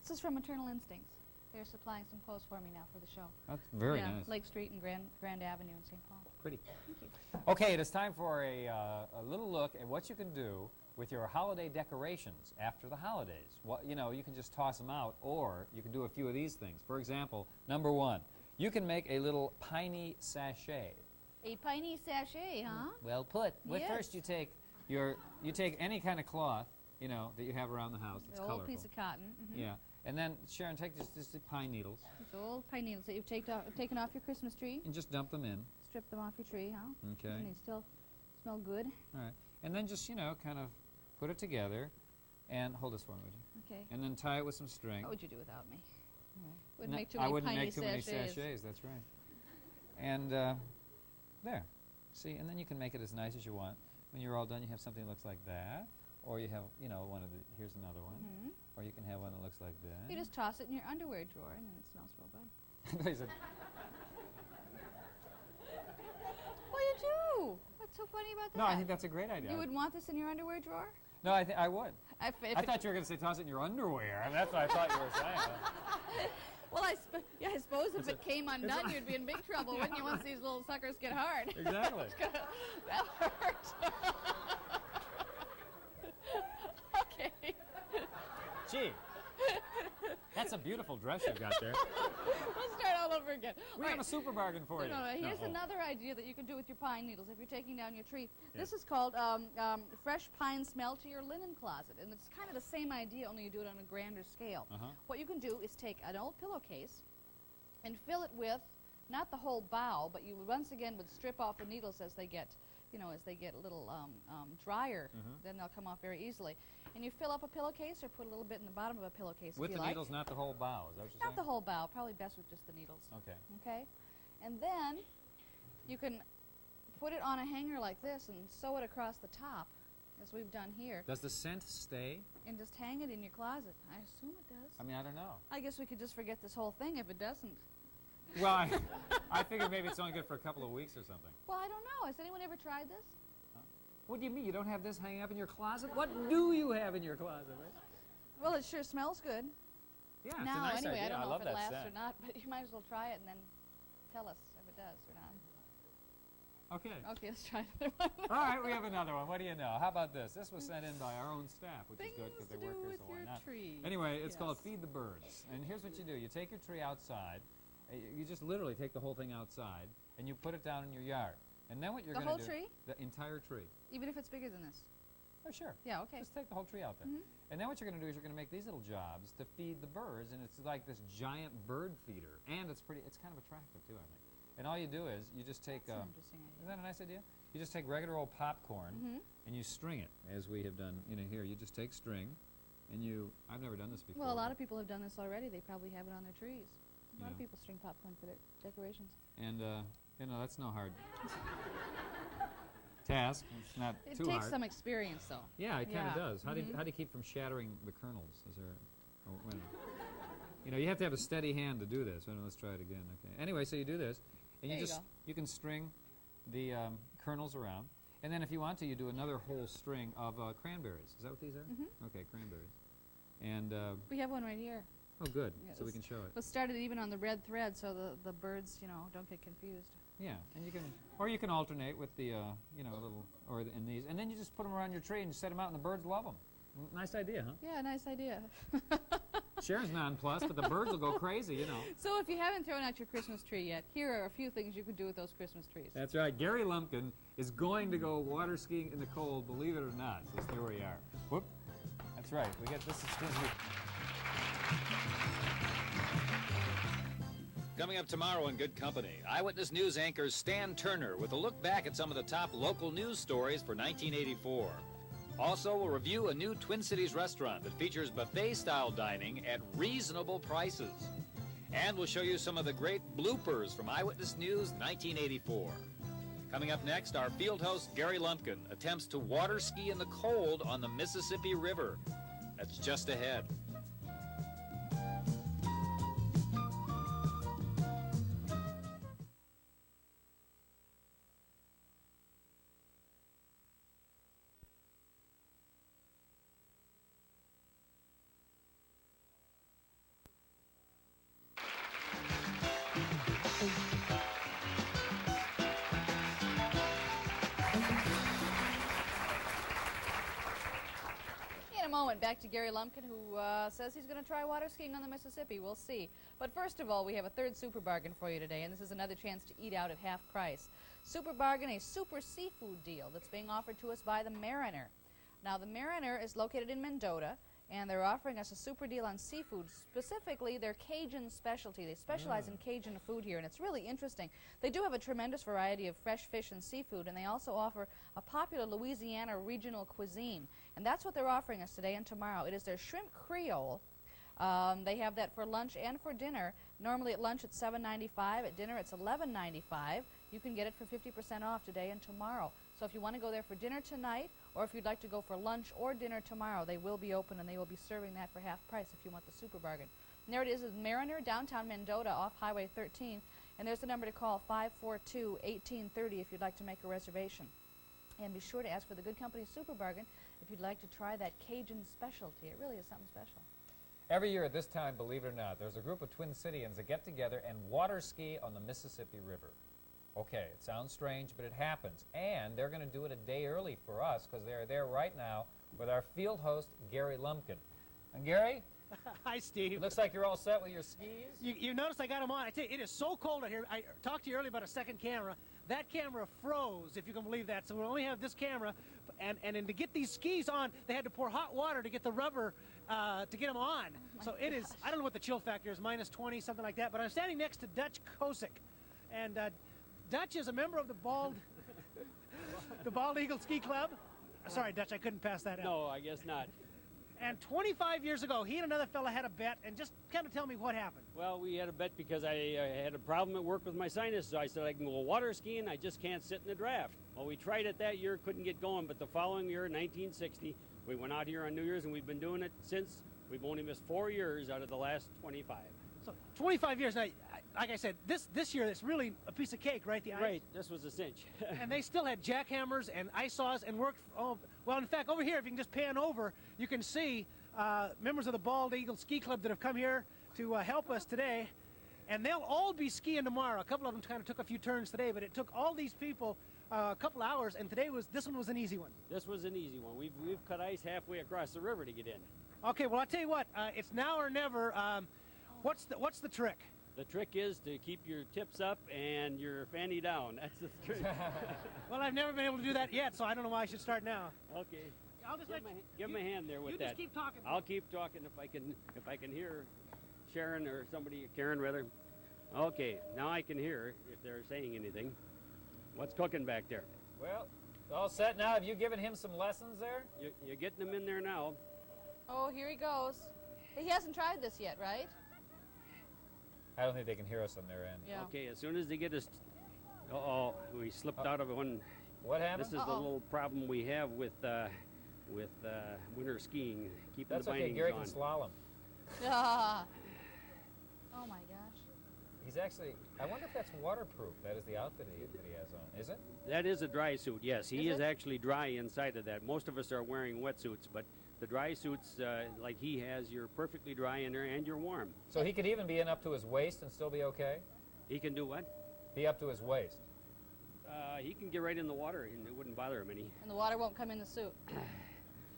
Speaker 1: This is from Maternal Instincts. They're supplying some clothes for me now for the show.
Speaker 2: That's very nice.
Speaker 1: Lake Street and Grand Avenue in St. Paul.
Speaker 2: Pretty.
Speaker 1: Thank you.
Speaker 2: Okay, it is time for a little look at what you can do with your holiday decorations after the holidays. You know, you can just toss them out, or you can do a few of these things. For example, number one, you can make a little piney sachet.
Speaker 1: A piney sachet, huh?
Speaker 2: Well put. But
Speaker 1: yes.
Speaker 2: first you take any kind of cloth, you know, that you have around the house that's colorful.
Speaker 1: Old piece of cotton. Mm-hmm.
Speaker 2: Yeah. And then, Sharon, take just the pine needles.
Speaker 1: These old pine needles that you've taken off your Christmas tree.
Speaker 2: And just dump them in.
Speaker 1: Strip them off your tree, huh?
Speaker 2: Okay.
Speaker 1: And they still smell good.
Speaker 2: All right. And then just, you know, kind of put it together and hold this for me, would you?
Speaker 1: Okay.
Speaker 2: And then tie it with some string.
Speaker 1: What would you do without me?
Speaker 2: Right.
Speaker 1: Wouldn't make too many
Speaker 2: I wouldn't
Speaker 1: piney
Speaker 2: make too many
Speaker 1: sachets.
Speaker 2: sachets, that's right. And there. See, and then you can make it as nice as you want. When you're all done, you have something that looks like that. Or you have, you know, here's another one.
Speaker 1: Mm-hmm.
Speaker 2: Or you can have one that looks like that.
Speaker 1: You just toss it in your underwear drawer, and then it smells real good.
Speaker 2: He said,
Speaker 1: Well, you do. What's so funny about that?
Speaker 2: no, I think that's a great idea.
Speaker 1: You would want this in your underwear drawer?
Speaker 2: No, I would.
Speaker 1: I
Speaker 2: thought you were going to say toss it in your underwear. I mean, that's what I thought you were saying.
Speaker 1: Well, I suppose if it came undone, you'd be in big trouble, wouldn't you, once these little suckers get hard?
Speaker 2: Exactly.
Speaker 1: That hurts. Okay.
Speaker 2: Gee, that's
Speaker 3: a beautiful dress you've got there.
Speaker 1: Let's start all over again.
Speaker 3: We have a super bargain for you.
Speaker 1: No, here's
Speaker 3: No.
Speaker 1: another idea that you can do with your pine needles if you're taking down your tree. This is called fresh pine smell to your linen closet, and it's kind of the same idea, only you do it on a grander scale. What you can do is take an old pillowcase and fill it with, not the whole bough, but you once again would strip off the needles as they get, as they get a little drier, then they'll come off very easily. And you fill up a pillowcase or put a little bit in the bottom of a pillowcase
Speaker 3: With
Speaker 1: if you
Speaker 3: the
Speaker 1: like.
Speaker 3: needles, not the whole bough. Is that what you're
Speaker 1: Not the whole bough, probably best with just the needles.
Speaker 3: Okay.
Speaker 1: Okay? And then you can put it on a hanger like this and sew it across the top, as we've done here.
Speaker 3: Does the scent stay?
Speaker 1: And just hang it in your closet. I assume it does.
Speaker 3: I mean, I don't know.
Speaker 1: I guess we could just forget this whole thing if it doesn't.
Speaker 3: Well, I figured maybe it's only good for a couple of weeks or something.
Speaker 1: Well, I don't know. Has anyone ever tried this?
Speaker 3: What do you mean? You don't have this hanging up in your closet? What do you have in your closet? Right?
Speaker 1: Well, it sure smells good.
Speaker 3: Yeah, it's
Speaker 1: now,
Speaker 3: a nice
Speaker 1: anyway,
Speaker 3: idea.
Speaker 1: I don't know
Speaker 3: love
Speaker 1: if it
Speaker 3: that
Speaker 1: lasts
Speaker 3: scent.
Speaker 1: or not, but you might as well try it and then tell us if it does or not.
Speaker 3: Okay.
Speaker 1: Okay, let's try another one.
Speaker 3: All right, we have another one. What do you know? How about this? This was sent in by our own staff, which is good because they work here, so why not?
Speaker 1: Tree.
Speaker 3: Anyway, it's called Feed the Birds. And here's what you do. You take your tree outside. You just literally take the whole thing outside, and you put it down in your yard. And then what you're going to do...
Speaker 1: The whole tree?
Speaker 3: The entire tree.
Speaker 1: Even if it's bigger than this?
Speaker 3: Oh, sure.
Speaker 1: Yeah, okay.
Speaker 3: Just take the whole tree out there. And then what you're going to do is you're going to make these little jobs to feed the birds, and it's like this giant bird feeder. And it's kind of attractive, too, I think. And all you do is you just take...
Speaker 1: That's an interesting idea.
Speaker 3: Isn't that a nice idea? You just take regular old popcorn, and you string it, as we have done, here. You just take string, and you... I've never done this before.
Speaker 1: Well, a lot of people have done this already. They probably have it on their trees. A lot of
Speaker 3: Yeah.
Speaker 1: people string popcorn for their decorations.
Speaker 3: And, that's no hard task. It's not
Speaker 1: It
Speaker 3: too
Speaker 1: takes
Speaker 3: hard.
Speaker 1: some experience, though.
Speaker 3: Yeah, it kind of does. How do you keep from shattering the kernels? Is there... Oh, wait a minute. You have to have a steady hand to do this. Let's try it again. Okay. Anyway, so you do this, and
Speaker 1: There you
Speaker 3: you can string the kernels around, and then if you want to, you do another whole string of cranberries. Is that what these are? Okay, cranberries. And
Speaker 1: We have one right here.
Speaker 3: oh, good.
Speaker 1: Yeah,
Speaker 3: So we can show it.
Speaker 1: Let's start it even on the red thread so the birds, don't get confused.
Speaker 3: Yeah, and you can alternate with the little in these, and then you just put them around your tree and you set them out, and the birds love them. Nice idea, huh?
Speaker 1: Yeah, nice idea.
Speaker 3: Sharon's nonplussed, but the birds will go crazy,
Speaker 1: So if you haven't thrown out your Christmas tree yet, here are a few things you could do with those Christmas trees.
Speaker 3: That's right. Gary Lumpkin is going to go water skiing in the cold, believe it or not. So here we are. Whoop. That's right. We get this.
Speaker 15: Coming up tomorrow in Good Company, Eyewitness News anchor Stan Turner with a look back at some of the top local news stories for 1984. Also, we'll review a new Twin Cities restaurant that features buffet-style dining at reasonable prices. And we'll show you some of the great bloopers from Eyewitness News 1984. Coming up next, our field host, Gary Lumpkin, attempts to water ski in the cold on the Mississippi River. That's just ahead.
Speaker 1: In a moment, back to Gary Lumpkin, who says he's going to try water skiing on the Mississippi. We'll see. But first of all, we have a third super bargain for you today, and this is another chance to eat out at half price. Super bargain, a super seafood deal that's being offered to us by the Mariner. Now, the Mariner is located in Mendota, and they're offering us a super deal on seafood, specifically their Cajun specialty. They specialize in Cajun food here, and it's really interesting. They do have a tremendous variety of fresh fish and seafood, and they also offer a popular Louisiana regional cuisine. And that's what they're offering us today and tomorrow. It is their shrimp creole. They have that for lunch and for dinner. Normally at lunch it's $7.95. At dinner it's $11.95. You can get it for 50% off today and tomorrow. So if you want to go there for dinner tonight, or if you'd like to go for lunch or dinner tomorrow, they will be open and they will be serving that for half price if you want the super bargain. And there it is, Mariner, downtown Mendota, off Highway 13. And there's the number to call, 542-1830, if you'd like to make a reservation. And be sure to ask for the Good Company super bargain if you'd like to try that Cajun specialty. It really is something special.
Speaker 3: Every year at this time, believe it or not, there's a group of Twin Cityans that get together and water ski on the Mississippi River. Okay, it sounds strange, but it happens. And they're going to do it a day early for us because they're there right now with our field host, Gary Lumpkin. And Gary,
Speaker 5: Hi, Steve.
Speaker 2: Looks like you're all set with your skis.
Speaker 5: You notice I got them on. I tell you, it is so cold out here. I talked to you earlier about a second camera. That camera froze, if you can believe that. So we only have this camera. And to get these skis on, they had to pour hot water to get the rubber to get them on. So it is, I don't know what the chill factor is, -20, something like that. But I'm standing next to Dutch Kosick. And Dutch is a member of the Bald Eagle Ski Club. Sorry, Dutch, I couldn't pass that out.
Speaker 21: No, I guess not.
Speaker 5: And 25 years ago, he and another fella had a bet, and just kind of tell me what happened.
Speaker 21: Well, we had a bet because I had a problem at work with my sinus, so I said I can go water skiing, I just can't sit in the draft. Well, we tried it that year, couldn't get going, but the following year, 1960, we went out here on New Year's, and we've been doing it since. We've only missed 4 years out of the last 25.
Speaker 5: So 25 years. Now, like I said, this year, it's really a piece of cake, right? The ice?
Speaker 21: Right, this was a cinch.
Speaker 5: And they still had jackhammers and ice saws and worked. Oh, well, in fact, over here, if you can just pan over, you can see members of the Bald Eagle Ski Club that have come here to help us today. And they'll all be skiing tomorrow. A couple of them kind of took a few turns today, but it took all these people a couple hours, and this one was an easy one.
Speaker 21: This was an easy one. We've cut ice halfway across the river to get in.
Speaker 5: Okay, well, I'll tell you what. It's now or never. What's the trick?
Speaker 21: The trick is to keep your tips up and your fanny down. That's the trick.
Speaker 5: Well, I've never been able to do that yet, so I don't know why I should start now.
Speaker 21: Okay.
Speaker 5: I'll just
Speaker 21: give him a hand there with that.
Speaker 5: You just keep talking.
Speaker 21: I'll keep talking if I can hear Sharon or somebody, Karen rather. Okay, now I can hear if they're saying anything. What's cooking back there?
Speaker 2: Well, all set now. Have you given him some lessons there?
Speaker 21: You're getting him in there now.
Speaker 1: Oh, here he goes. He hasn't tried this yet, right?
Speaker 2: I don't think they can hear us on their end.
Speaker 1: Yeah.
Speaker 21: Okay, as soon as they get us... Uh-oh, we slipped out of one.
Speaker 2: What happened?
Speaker 21: This is the little problem we have with winter skiing, keeping
Speaker 2: That's
Speaker 21: the bindings
Speaker 2: okay, Gary
Speaker 21: on.
Speaker 2: can slalom.
Speaker 1: Oh my gosh.
Speaker 2: He's actually, I wonder if that's waterproof. That is the outfit that he has on. Is it?
Speaker 21: That is a dry suit, yes. He
Speaker 1: Is
Speaker 21: is
Speaker 1: it?
Speaker 21: actually dry inside of that. Most of us are wearing wetsuits, but the dry suits, like he has, you're perfectly dry in there and you're warm.
Speaker 2: So he could even be in up to his waist and still be okay?
Speaker 21: He can do what?
Speaker 2: Be up to his waist.
Speaker 21: He can get right in the water and it wouldn't bother him any.
Speaker 1: And the water won't come in the suit.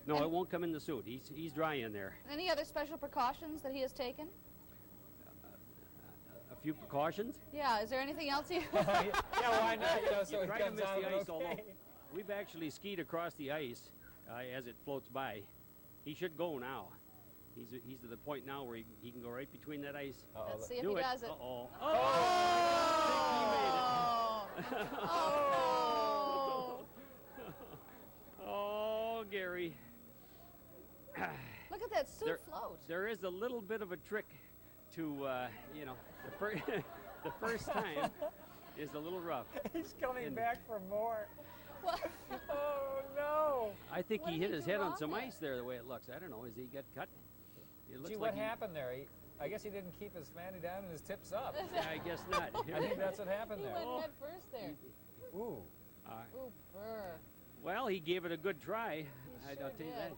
Speaker 21: No, it won't come in the suit. He's dry in there.
Speaker 1: Any other special precautions that he has taken?
Speaker 21: A few precautions?
Speaker 1: Yeah, is there anything else he...
Speaker 2: Yeah, why not? You know, so
Speaker 21: You
Speaker 2: he
Speaker 21: try to
Speaker 2: comes
Speaker 21: miss
Speaker 2: out
Speaker 21: the
Speaker 2: of it
Speaker 21: ice, although
Speaker 2: okay.
Speaker 21: we've actually skied across the ice as it floats by. He should go now. He's to the point now where he can go right between that ice.
Speaker 1: Let's see if he does it.
Speaker 21: Uh-oh.
Speaker 1: Oh!
Speaker 21: I think he made it.
Speaker 1: Oh,
Speaker 21: Oh, Gary.
Speaker 1: Look at that suit float.
Speaker 21: There is a little bit of a trick to, the first time is a little rough.
Speaker 2: He's coming
Speaker 21: And
Speaker 2: back for more.
Speaker 1: What?
Speaker 2: Oh, no.
Speaker 21: I think
Speaker 1: What
Speaker 21: he
Speaker 1: did
Speaker 21: hit
Speaker 1: he
Speaker 21: his
Speaker 1: do
Speaker 21: head on
Speaker 1: wrong
Speaker 21: some
Speaker 1: there?
Speaker 21: ice there, the way it looks. I don't know. Has he got cut? It looks
Speaker 2: Gee,
Speaker 21: like
Speaker 2: what happened there? I guess he didn't keep his fanny down and his tips up.
Speaker 21: I guess not.
Speaker 2: I think that's what happened
Speaker 1: He
Speaker 2: there.
Speaker 1: went head first there.
Speaker 2: Ooh.
Speaker 1: Ooh, brr.
Speaker 21: Well, he gave it a good try. I'll
Speaker 1: sure
Speaker 21: tell you
Speaker 1: did.
Speaker 21: that.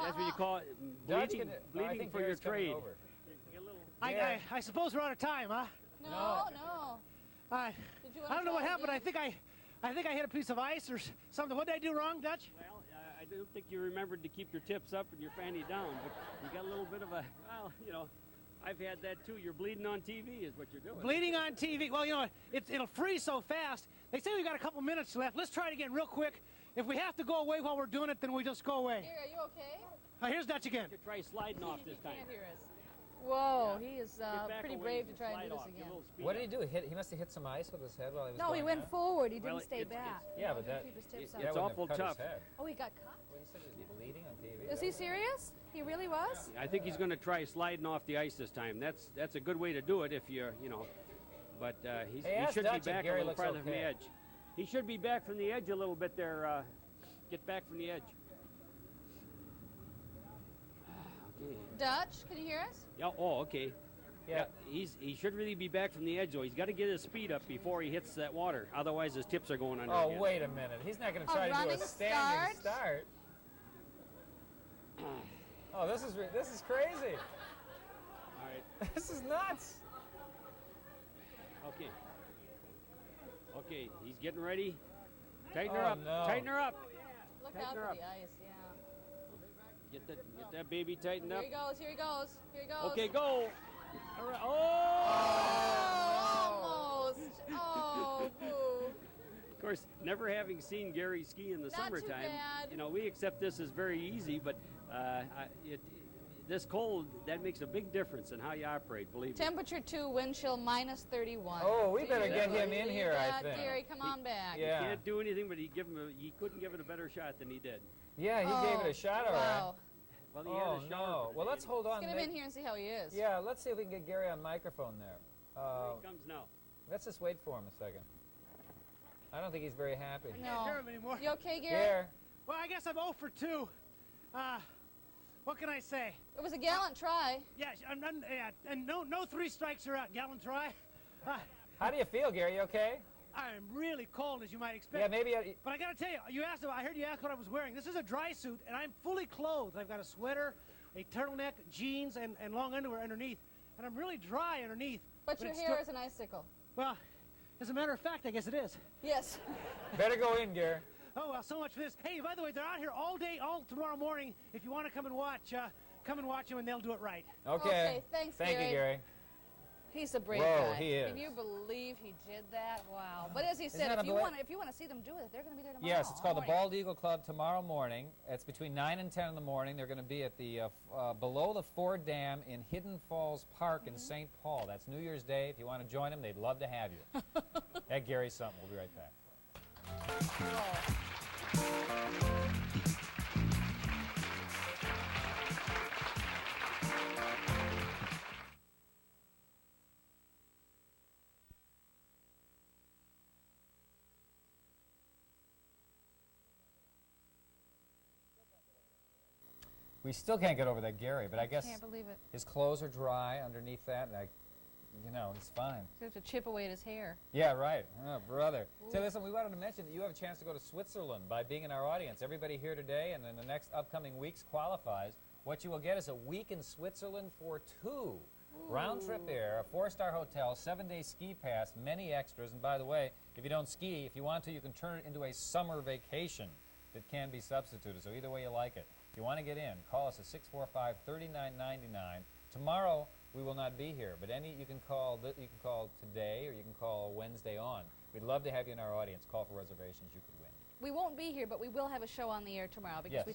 Speaker 21: That's what you call it,
Speaker 2: Dutch
Speaker 21: bleeding,
Speaker 2: can- I
Speaker 21: bleeding
Speaker 2: think
Speaker 21: for your
Speaker 2: Gary's coming
Speaker 21: trade.
Speaker 2: over.
Speaker 5: I suppose we're out of time, huh?
Speaker 1: No. Did you
Speaker 5: I don't know what
Speaker 1: try
Speaker 5: happened.
Speaker 1: again?
Speaker 5: I think I hit a piece of ice or something. What did I do wrong, Dutch?
Speaker 21: Well, I don't think you remembered to keep your tips up and your fanny down, but you got a little bit of a, well, you know, I've had that too. You're bleeding on TV is what you're doing.
Speaker 5: Bleeding on TV. Well, you know, it'll freeze so fast. They say we've got a couple minutes left. Let's try it again real quick. If we have to go away while we're doing it, then we just go away.
Speaker 1: Gary, are you okay?
Speaker 5: Here's Dutch again.
Speaker 21: You could try sliding off this time.
Speaker 1: Can't hear us. Whoa, he is
Speaker 21: Get back
Speaker 1: pretty
Speaker 21: away
Speaker 1: brave
Speaker 21: and
Speaker 1: to try and
Speaker 21: slide
Speaker 1: do this
Speaker 21: off. Get a
Speaker 1: again.
Speaker 21: little speed
Speaker 2: What did
Speaker 21: up.
Speaker 2: he do? He must have hit some ice with his head while he was
Speaker 1: No, he
Speaker 2: going
Speaker 1: went
Speaker 2: down?
Speaker 1: forward. He
Speaker 21: Well,
Speaker 1: didn't stay
Speaker 21: it's-
Speaker 1: back.
Speaker 2: Yeah, but that,
Speaker 1: Keep his tips
Speaker 21: it's
Speaker 1: up.
Speaker 2: that wouldn't
Speaker 21: awful
Speaker 2: have cut
Speaker 21: tough.
Speaker 2: his head.
Speaker 1: Oh, he got cut?
Speaker 2: Well, he said he was bleeding on TV.
Speaker 1: Is he serious? He really was?
Speaker 21: I think he's going to try sliding off the ice this time. That's a good way to do it if you know. But he
Speaker 2: ask
Speaker 21: should
Speaker 2: Dutch
Speaker 21: be
Speaker 2: if
Speaker 21: back a
Speaker 2: Gary
Speaker 21: little
Speaker 2: looks
Speaker 21: farther from the
Speaker 2: okay.
Speaker 21: edge. He should be back from the edge a little bit there. Get back from the edge. Okay.
Speaker 1: Dutch, can you hear us?
Speaker 21: Yeah. Oh, okay.
Speaker 2: Yeah.
Speaker 21: He should really be back from the edge though. He's got to get his speed up before he hits that water. Otherwise, his tips are going under.
Speaker 2: Oh,
Speaker 21: again.
Speaker 2: wait a minute. He's not going to
Speaker 1: A
Speaker 2: try to do a
Speaker 1: running
Speaker 2: standing
Speaker 1: start?
Speaker 2: start. Oh, this is crazy.
Speaker 21: All right.
Speaker 2: This is nuts.
Speaker 21: Okay. Okay. He's getting ready. Tighten her
Speaker 2: Oh,
Speaker 21: up.
Speaker 2: no.
Speaker 21: Tighten her up.
Speaker 1: Look
Speaker 21: Tighten
Speaker 1: out
Speaker 21: her
Speaker 1: for
Speaker 21: up.
Speaker 1: the ice, yeah.
Speaker 21: Get that baby tightened up.
Speaker 1: Here he goes, here he goes, here he goes.
Speaker 21: Okay, go. All right.
Speaker 1: Almost. Oh, boo.
Speaker 21: Of course, never having seen Gary ski in the
Speaker 1: Not too
Speaker 21: summertime,
Speaker 1: bad.
Speaker 21: you know, we accept this as very easy, but this cold, that makes a big difference in how you operate, believe me.
Speaker 1: Temperature 2, wind chill minus 31.
Speaker 2: Oh, we better get him in here, I think.
Speaker 1: Gary, come on back.
Speaker 2: Yeah.
Speaker 21: He can't do anything, but he couldn't give it a better shot than he did.
Speaker 2: Yeah, he gave it a shot, all right.
Speaker 1: Wow.
Speaker 21: Well, he had a shower.
Speaker 2: No. Well, let's hold on.
Speaker 1: Let's get him in here and see how he is.
Speaker 2: Yeah, let's see if we can get Gary on microphone there.
Speaker 21: Here he comes now.
Speaker 2: Let's just wait for him a second. I don't think he's very happy.
Speaker 5: I can't hear him anymore.
Speaker 1: You okay, Gary?
Speaker 2: Gary.
Speaker 5: Well, I guess I'm 0 for 2. What can I say?
Speaker 1: It was a gallant try.
Speaker 5: Yeah, and no 3 strikes are out. Gallant try.
Speaker 2: How do you feel, Gary? You okay?
Speaker 5: I'm really cold, as you might expect.
Speaker 2: Yeah, maybe.
Speaker 5: But I gotta tell you, I heard you ask what I was wearing. This is a dry suit, and I'm fully clothed. I've got a sweater, a turtleneck, jeans, and long underwear underneath. And I'm really dry underneath.
Speaker 1: But your hair is an icicle.
Speaker 5: Well, as a matter of fact, I guess it is.
Speaker 1: Yes.
Speaker 2: Better go in, Gary.
Speaker 5: Oh, well, so much for this. Hey, by the way, they're out here all day, all tomorrow morning. If you want to come and watch them, and they'll do it right.
Speaker 2: Okay.
Speaker 1: Thanks,
Speaker 2: Thank
Speaker 1: Gary.
Speaker 2: you, Gary.
Speaker 1: He's a brave
Speaker 2: Whoa,
Speaker 1: guy.
Speaker 2: he is.
Speaker 1: Can you believe he did that? Wow. But as he
Speaker 2: Isn't
Speaker 1: said,
Speaker 2: that
Speaker 1: if you
Speaker 2: unbelievable?
Speaker 1: want to see them do it, they're going to be there tomorrow.
Speaker 2: Yes, it's called the
Speaker 1: all morning.
Speaker 2: Bald Eagle Club tomorrow morning. It's between 9 and 10 in the morning. They're going to be at the below the Ford Dam in Hidden Falls Park in St. Paul. That's New Year's Day. If you want to join them, they'd love to have you. At Gary something. We'll be right back. We still can't get over that Gary, but I guess
Speaker 1: Can't believe it.
Speaker 2: his clothes are dry underneath that, and he's fine.
Speaker 1: You have to chip away at his hair.
Speaker 2: Yeah, right. Oh, brother.
Speaker 1: Ooh.
Speaker 2: So listen, we wanted to mention that you have a chance to go to Switzerland by being in our audience. Everybody here today and in the next upcoming weeks qualifies. What you will get is a week in Switzerland for 2. Round-trip air, a 4-star hotel, 7-day ski pass, many extras. And by the way, if you don't ski, if you want to, you can turn it into a summer vacation that can be substituted. So either way you like it. If you want to get in, call us at 645-3999. Tomorrow we will not be here, but you can call today or you can call Wednesday on. We'd love to have you in our audience. Call for reservations. You could win.
Speaker 1: We won't be here, but we will have a show on the air tomorrow because
Speaker 2: Yes.
Speaker 1: we